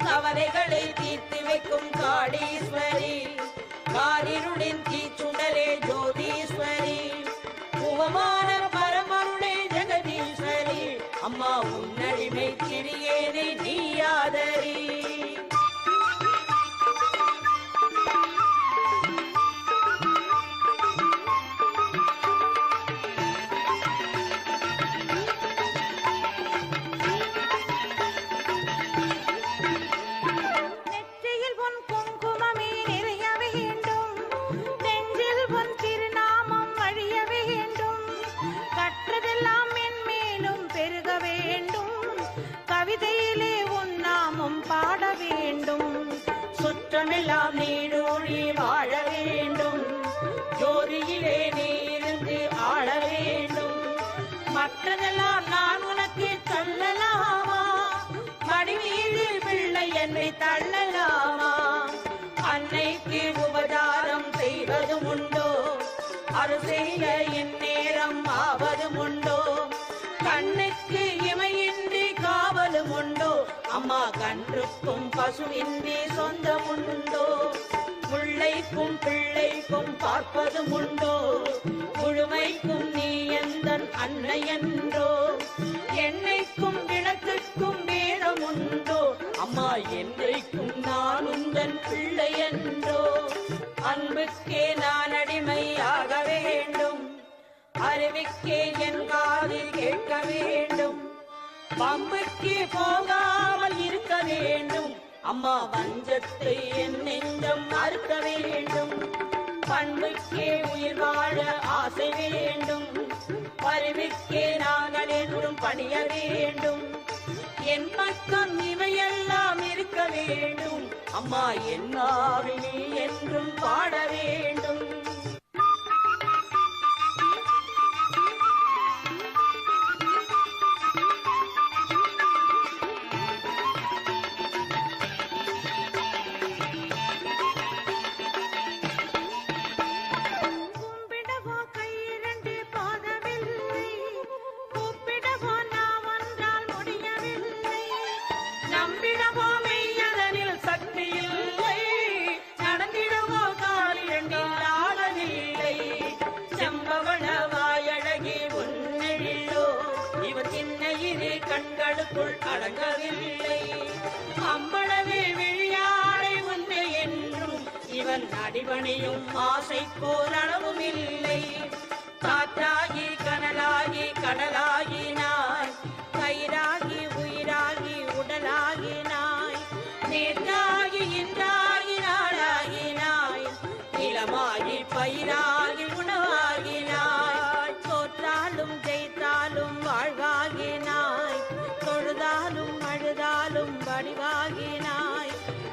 கவலைகளை தீர்த்து வைக்கும் காளீஸ்வரி காரிருளின் தீச்சுடலே ஜோதீஸ்வரி உவமான பரமருளே ஜெகதீஸ்வரி அம்மா உன்னடிமை சிறியேனை நீயாதரி சுற்றமெல்லாம் நீடூழி வாழ வேண்டும் ஜோதியிலே நீ இருந்து ஆள வேண்டும் மற்றதெல்லாம் நான் உனக்கு தள்ளலாமா மடிமீதில் பிள்ளை என்னை தள்ளலாமா அன்னைக்கு உபதாரம் செய்வதும் உண்டோ அருள் செய்ய இந்நேரம் ஆவதும் உண்டோ கண்ணுக்கு இமையின்றி காவலும் உண்டோ அம்மா கன்றுக்கும் பசுவின்றி சொந்தமுண்டோ முல்லைக்கும் பிள்ளைக்கும் பார்ப்பது உண்டோ முழுமைக்கும் நீ எந்தன் அன்னை என்றோ என்னைக்கும் விளக்குக்கும் வேதம் உண்டோ அம்மா என்றைக்கும் நான் உந்தன் பிள்ளை என்றோ அன்புக்கே நான் அடிமையாக வேண்டும் அறிவுக்கே என் காதில் கேட்க வேண்டும் பம்புக்கே போகாமல் இருக்க வேண்டும் அம்மா வஞ்சத்தை என் நெஞ்சம் மறுக்க வேண்டும் பண்புக்கே உயிர் வாழ ஆசை வேண்டும் அறிவுக்கே நாங்கள் என்றும் பணிய வேண்டும் என் பக்கம் இவையெல்லாம் இருக்க வேண்டும் அம்மா என் நாவில் நீ என்றும் பாட வேண்டும் கண்களுக்குள் அடங்கவில்லை அம்பளவே விழியாடை உன்னை என்றும் இவன் அடிபணியும் ஆசைக்கோர் அளவும் இல்லை காற்றாகி கனலாகி கடலாகினாய் கயிறாகி உயிராகி உடலாகினாய் நேற்றாகி இன்றாகி நாளாகினாய் நிலமாகி பயிராகி உணவாகினாய் தோற்றாலும் ஜெயித்தாலும் வாழ்வாகினாய் தொழுதாலும் அழுதாலும் வடிவாகினாய்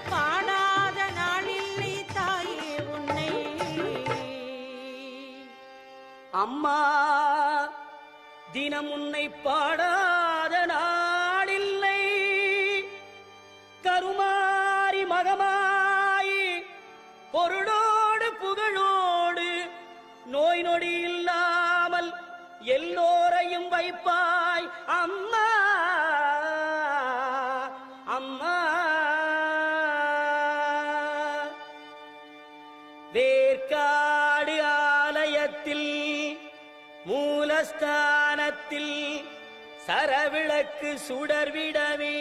பாடாத நாளில்லை தாயே உன்னை அம்மா தினம் உன்னை பாடாத நாளில்லை கருமாரி மகமாயி பொருளோடு புகழோடு நோய் நொடி இல்லாமல் எல்லோரையும் வைப்பாய் அம்மா அம்மா வேர்க்காடு ஆலயத்தில் மூலஸ்தானத்தில் சரவிளக்கு சுடர்விடவே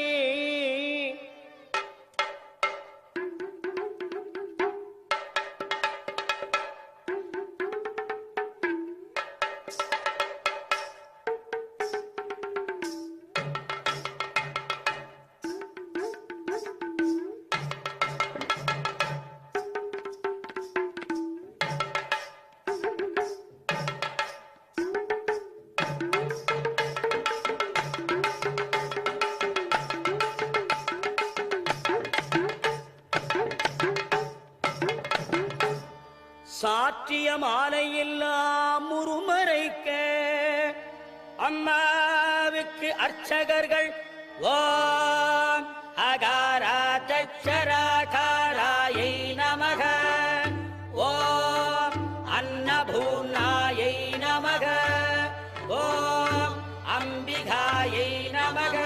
சாற்றிய மாலையெல்லாம் முறுமறைக்க அம்மாவுக்கு அர்ச்சகர்கள் ஓம் அகாரா தச்சராகாராயை நமக ஓம் அன்னபூர்ணாயை நமக ஓம் அம்பிகாயை நமக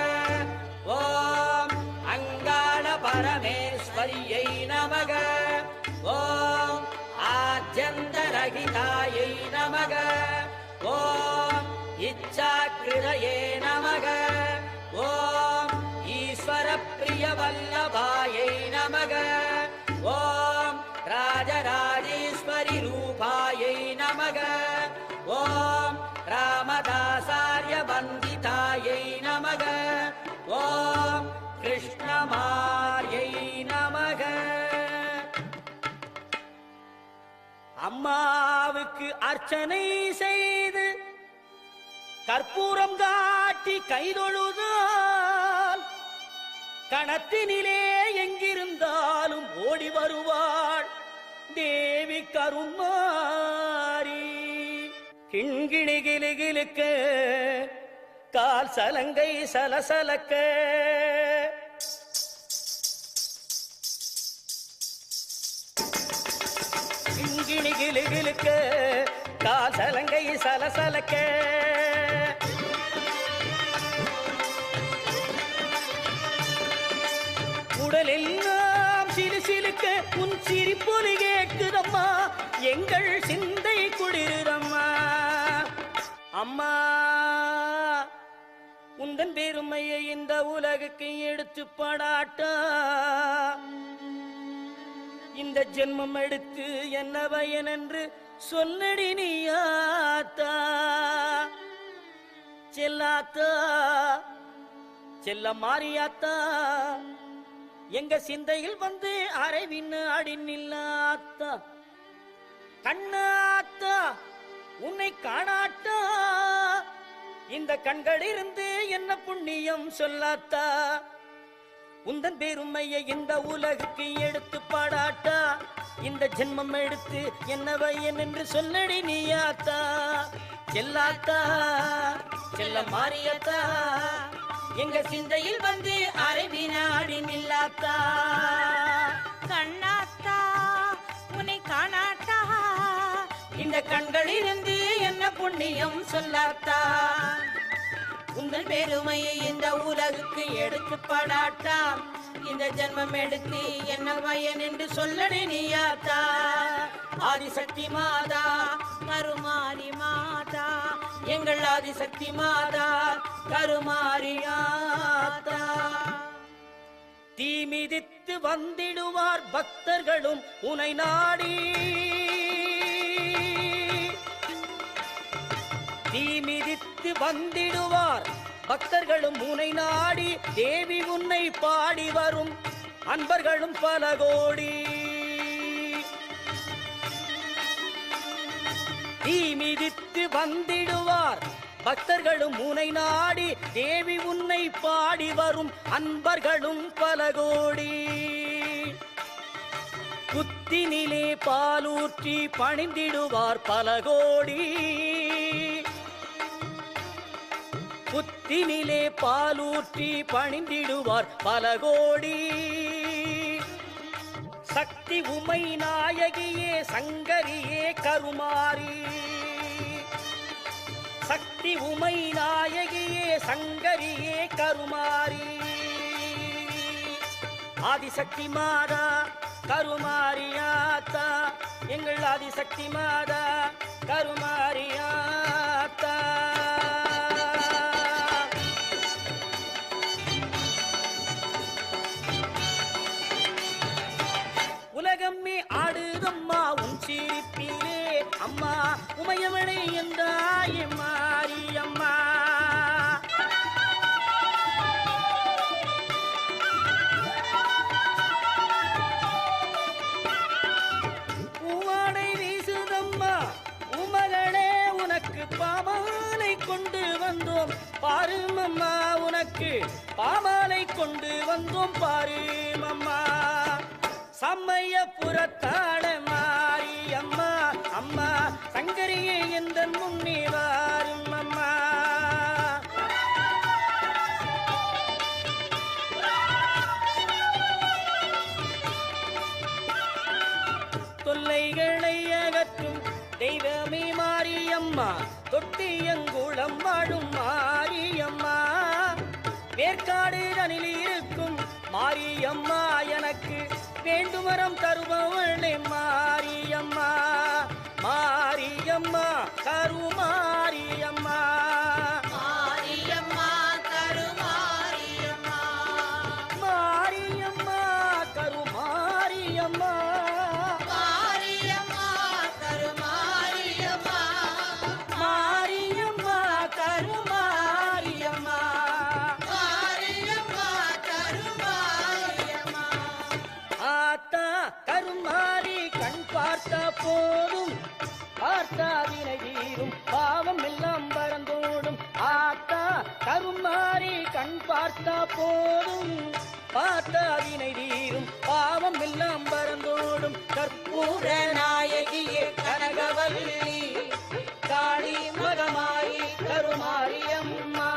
ஓம் அங்காள பரமேஸ்வரியை நமக ஓம் ஆத்யந்தரகிதாயை நமக ஓம் இச்சாக்கிருதயே நமக ஓம் ஈஸ்வர பிரிய வல்லபாயை நமக ஓம் ராஜராஜேஸ்வரி ரூபாயை நமக ஓம் ராமதாசார்ய வந்திதாயை நமக ஓம் கிருஷ்ணமாயை நமக அம்மாவுக்கு அர்ச்சனை செய்து கற்பூரம் காட்டி கைதொழுதால் கணத்தினிலே எங்கிருந்தாலும் ஓடி வருவாள் தேவி கருமாரி கிண்கிணி கிளுகிளுக்க கால் சலங்கை சலசலக்க கிண்கிணி கிளுகிளுக்க கால் சலங்கை சலசலக்க உடலெல்லாம் சிலு சிலுக்க உன் சிரிப்பொலி கேட்குதம்மா எங்கள் சிந்தை குளிரம்மா அம்மா உந்தன் பெருமையை இந்த உலகுக்கு எடுத்து படாட்டா இந்த ஜென்மம் எடுத்து என்ன பயன் என்று சொல்லடி நீயாத்தா செல்லாத்தா செல்ல மாறியாத்தா எங்க சிந்தையில் வந்து அரைவின் அடி நில்லாத்தா கண்ணாத்தா உன்னை காணாட்டா இந்த கண்களிலிருந்து என்ன புண்ணியம் சொல்லாத்தா உந்தன் பெருமையை இந்த உலகுக்கு எடுத்து பாடாட்டா இந்த ஜென்மம் எடுத்து என்ன பயன் என்று சொல்லடி நீயாத்தா செல்லாத்தா செல்ல மாறியாத்தா எங்க சிந்தையில் வந்து அரைவினாடி நில்லாத்தா கண்ணாத்தா உன்னை காணாட்டா இந்த கண்களிலிருந்து என்ன புண்ணியம் சொல்லாத்தா உங்கள் பெருமையை இந்த உலகுக்கு எடுத்து படாட்டா இந்த ஜென்மம் எடுத்து என்ன பயன் என்று சொல்லடி நீயாத்தா ஆதிசக்தி மாதா கருமாரி மாதா எங்கள் ஆதிசக்தி மாதா கருமாரியாத்தா தீ மிதித்து வந்திடுவார் பக்தர்களும் உனை நாடி தீ மிதித்து வந்திடுவார் பக்தர்களும் உனை நாடி தேவி உன்னை பாடி வரும் அன்பர்களும் பல கோடி தீ மிதித்து வந்திடுவார் பக்தர்களும் உனை நாடி தேவி உன்னை பாடி வரும் அன்பர்களும் பல கோடி புத்தினிலே பாலூற்றி பணிந்திடுவார் பல கோடி புத்தினிலே பாலூற்றி பணிந்திடுவார் பல கோடி சக்தி உமை நாயகியே சங்கரியே கருமாரி சக்தி உமை நாயகியே சங்கரியே கருமாரி ஆதிசக்தி மாதா கருமாரியாத்தா எங்கள் ஆதிசக்தி மாதா கருமாரியாத்தா உலகம்மே ஆடுதம்மா உன் சிரிப்பிலே அம்மா உமையவளை என்றாய் மாரியம்மா பூவாடை வீசுதம்மா உமகளே உனக்கு பாமாலை கொண்டு வந்தோம் பாருமம்மா உனக்கு பாமாலை கொண்டு வந்தோம் பாருமம்மா சமயபுரத்தாட மாரியம்மா அம்மா சங்கரியே எந்த முன்னே வாரும் அம்மா தொல்லைகளை அகற்றும் தெய்வமே மாரியம்மா தொட்டியங்குளம் வாழும் மாரியம்மா வேற்காடு தனில் இருக்கும் மாரியம்மா எனக்கு வேண்டுமரம் தருபவளே மாரியம்மா மாரியம்மா கருமாரியம்மா மாரியம்மா கருமாரியம்மா மாரியம்மா கருமாரியம்மா மாரியம்மா கருமாரியம்மா மாரியம்மா கருமாரியம்மா மாரியம்மா கருமாரியம்மா ஆத்தா கருமாரி கண் பார்த்த போதும் பார்த்தா வினை தீரும் பாவம் எல்லாம் பறந்தோடும் ஆத்தா கருமாரி கண் பார்த்த போதும் பார்த்தா வினை தீரும் பாவம் எல்லாம் பறந்தோடும் கற்பூர நாயகியே கனகவல்லி காளி மகமாயி கருமாரியம்மா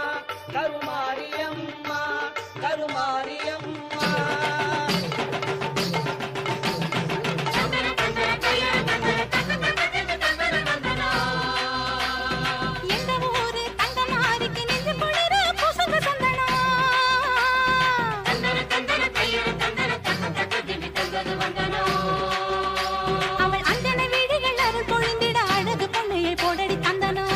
கருமாரியம்மா கருமாரியம்மா எந்த ஊரு தங்கமாரிக்கு நெஞ்சு குளிர பூசுங்க சந்தனம் தந்தன தந்தன தையர தந்தன தக்க தக்க திமி தங்க அவள் அந்தன வீடுகள் அருள் பொழிந்திட அழகு பொண்ணையை போடடி தந்தனோ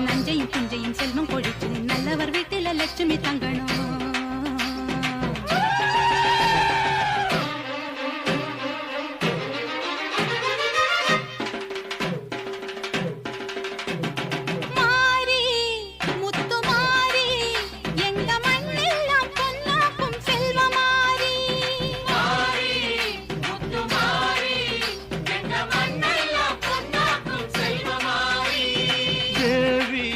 நஞ்சையும் புஞ்சையும் செல்வம் கொழிச்சு நல்லவர் வீட்டில லட்சுமி தங்கணும் மாரி முத்து மாரி எங்க மண்ணெல்லாம் பொன்னாக்கும் செல்வமாரி மாரி முத்து மாரி எங்க மண்ணெல்லாம் பொன்னாக்கும் செல்வமாரி தேவி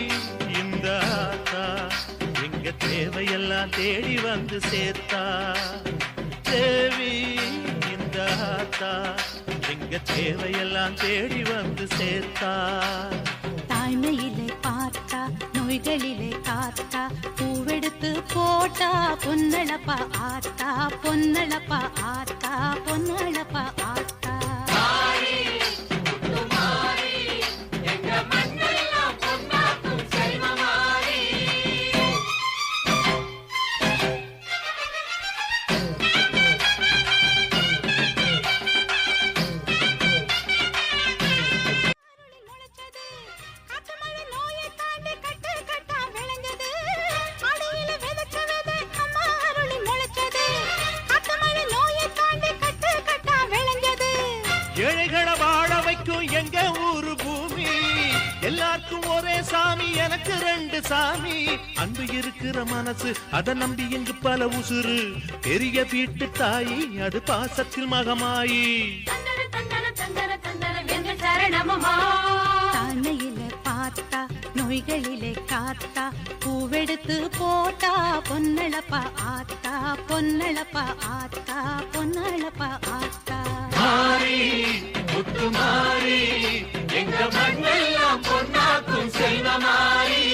இந்த ஆத்தா எங்க தேவையெல்லாம் தேடி வந்து சேர்த்தா தேவி இந்த ஆத்தா எங்க தேவையெல்லாம் தேடி வந்து சேர்த்தா தாய்மையிலே பார்த்தா நோய்களிலே காத்தா பூவெடுத்து போட்டா பொன்னழப்பா ஆத்தா பொன்னழப்பா ஆத்தா பொன்னழப்பா ஆத்தா முளைச்சது காத்து மழை நோயை தாண்டி கட்டு கட்டா விளைஞ்சது அடியில விதைச்ச விதை அம்மா அருளி முளைச்சது காத்து மழை நோயை தாண்டி கட்டு கட்டா விளைஞ்சது ஏழைகளை வாழ வைக்கும் எங்க ஊரு பூமி எல்லாருக்கும் ஒரே சாமி எனக்கு ரெண்டு சாமி அன்பு இருக்கிற மனசு அதை நம்பி இங்கு பல உசுறு பெரிய வீட்டு தாயி அது பாசத்தில் மகமாயி தாழ்மையில பார்த்தா நோய்களிலே காத்தா பூவெடுத்து போட்டா பொன்னழப்பா ஆத்தா பொன்னழப்பா ஆத்தா பொன்னழப்பா ஆத்தா மாறி முத்து மாறி எங்க மண்ணெல்லாம் பொன்னாக்கும் செல்வமாரி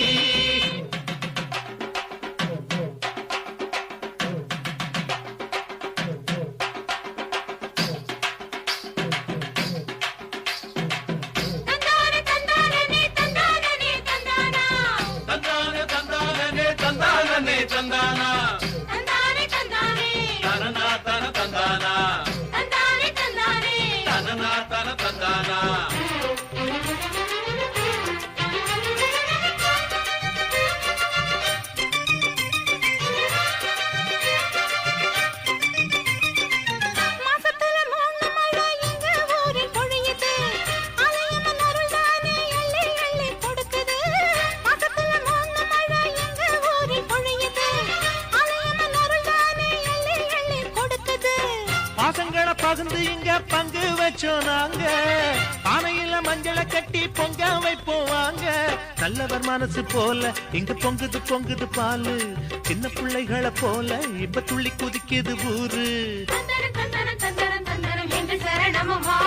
தந்தானே தந்தானே தந்தானே தந்தானா தந்தானே தந்தானே தந்தானே தந்தானா தந்தானே தந்தானே தனனா தன தந்தானா தந்தானே தந்தானே தனனா தன தந்தானா மாசத்துல 3 மழை எங்க ஊரில் பொழியுது அலையம்மன் அருள் தானே அள்ளி அள்ளி கொடுக்குது மாசத்துல 3 மழை எங்க ஊரில் பொழியுது அலையம்மன் அருள் தானே அள்ளி அள்ளி கொடுக்குது பாசங்களை பகிர்ந்து இங்க பங்கு வச்சோம் நாங்க பானையில மஞ்சளை கட்டி பொங்க வைப்போம் வாங்க நல்லவர் மனசு போல இங்க பொங்குது பொங்குது பாலு சின்ன பிள்ளைகளை போல இப்ப துள்ளி குதிக்குது ஊரு தந்தரம் தந்தரம் தந்தரம் தந்தரம் என்று சரணமம்மா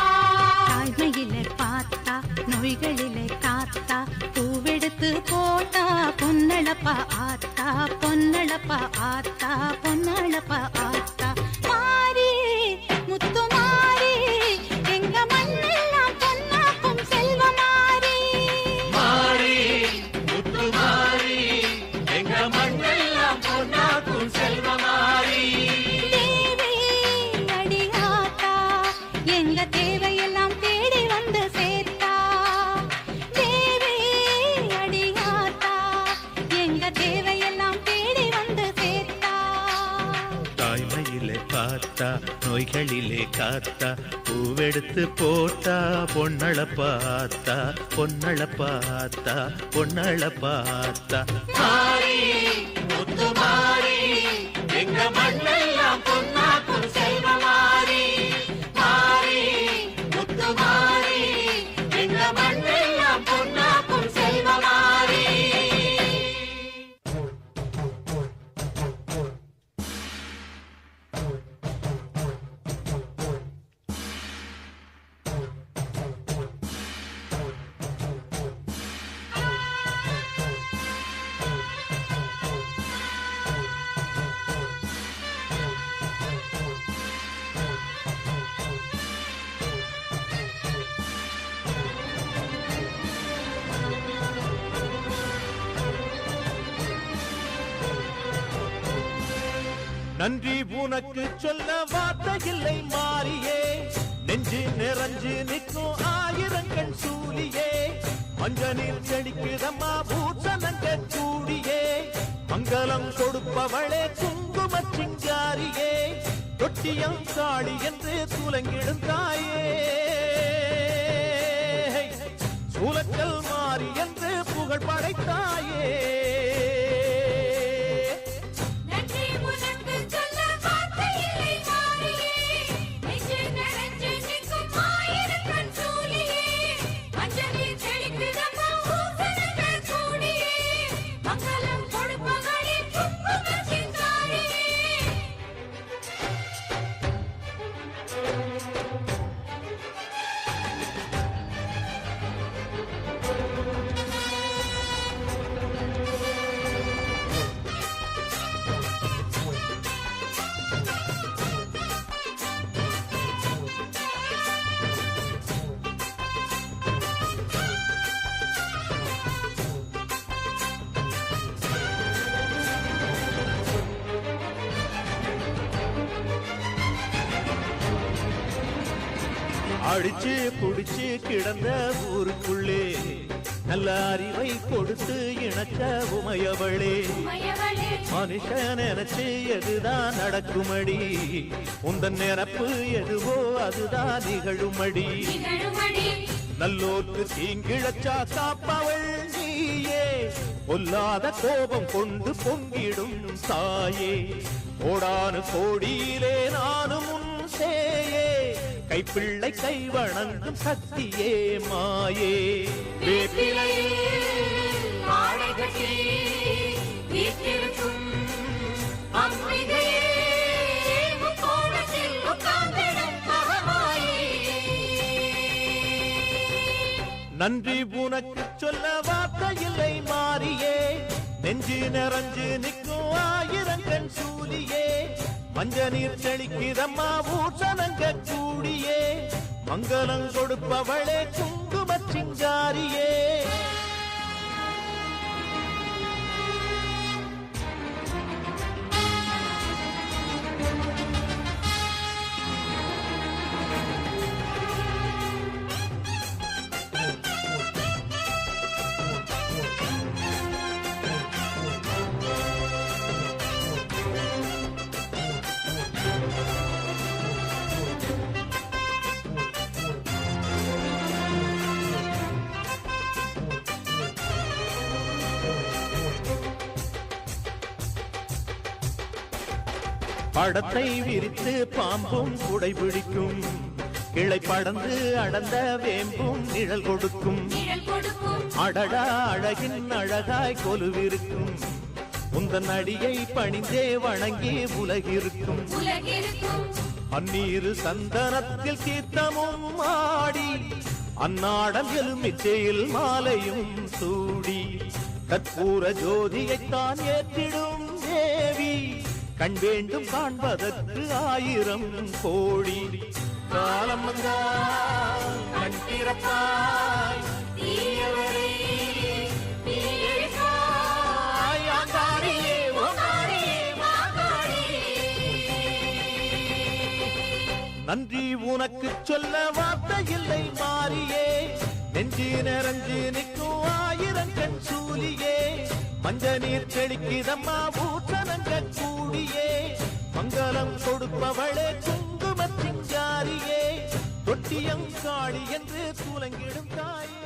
தாய்மையிலே பார்த்தா நோய்களிலே காத்தா பூவெடுத்து போட்டா பொன்னழப்பா ஆத்தா பொன்னழப்பா ஆத்தா பொன்னழப்பா ஆத்தா மாரி முத்து மாரி எங்க மண்ணெல்லாம் பொன்னாக்கும் செல்வமாரி மாறி முத்து மாறி எங்க மண்ணெல்லாம் பொன்னாக்கும் செல்வமாரி தேவி அடியாத்தா எங்க தேவையெல்லாம் தேடி வந்து சேர்த்தா தேவி அடியாத்தா எங்க தேவையெல்லாம் தேடி வந்து சேர்த்தா தாய்மையிலே பார்த்தா நோய்களிலே காத்தா பூவெடுத்து போட்டா பொன்னழப்பாத்தா பொன்னழப்பாத்தா பொன்னழப்பாத்தா மாறி முத்து மாறி எங்க மண்ணெல்லாம் பொன்னாக்கும் செல்வமாரி மாறி முத்து மாறி எங்க மண்ணெல்லாம் பொன்னாக்கும் செல்வமாரி நன்றி உனக்கு சொல்ல வார்த்தை இல்லை மாறியே நெஞ்சு நிறைஞ்சு நிற்கும் ஆயிரங்கள் சூழியே மஞ்ச நீர் செடிக்குதம்மா பூசணங்க கூடியே மங்களம் கொடுப்பவளே குங்கும சிங்காரியே தொட்டியம் காளி என்று துலங்கிடும் தாயே சூலக்கல் மாறி என்று புகழ் படைத்தாயே அடிச்சு புடிச்சு கிடந்த ஊருக்குள்ளே நல்ல அறிவை கொடுத்து இணக்க உமையவளே மனுஷன் நினைச்சு எதுதான் நடக்குமடி உந்தன் நிரப்பு எதுவோ அதுதான் நிகழுமடி நல்லோர்க்கு தீங்கிழச்சா காப்பவள் நீயே பொல்லாத கோபம் கொண்டு பொங்கிடும் தாயே கோடானு கோடியிலே நானும் உன் சேயே கைப்பிள்ளை கை வணங்கும் சக்தியே மாயே நன்றி உனக்கு சொல்ல வார்த்தை இல்லை மாறியே நெஞ்சு நிறைஞ்சு நிற்கும் ஆயிரங்கண் சூலியே மஞ்ச நீர் செழிக்குதம்மா பூசணங்க கூடியே மங்களம் கொடுப்பவளே குங்கும சிங்காரியே படத்தை விரித்து பாம்பும் குடை பிடிக்கும் கிளை படந்து அடர்ந்த வேம்பும் நிழல் கொடுக்கும் அடடா அழகின் அழகாய் கொலுவிருக்கும் உந்தன் அடியை பணிந்தே வணங்கி உலகிருக்கும் அந்நீரு சந்தனத்தில் கீர்த்தமும் ஆடி அந்நாடம் எலுமிச்சையில் மாலையும் சூடி கற்பூர ஜோதியைத்தான் ஏற்றிடும் தேவி கண் வேண்டும் காண்பதற்கு ஆயிரம் கோடி காலம் வந்தால் கண் திறப்பாய் நன்றி உனக்கு சொல்ல வார்த்தை இல்லை மாறியே நெஞ்சு நிறைஞ்சு நிற்கும் ஆயிரங்கண் சூலியே மஞ்ச நீர் செழிக்குதம்மா பூசணங்க கூடியே மங்களம் கொடுப்பவளே குங்கும சிங்காரியே தொட்டியம் காளி என்று துலங்கிடும் தாயே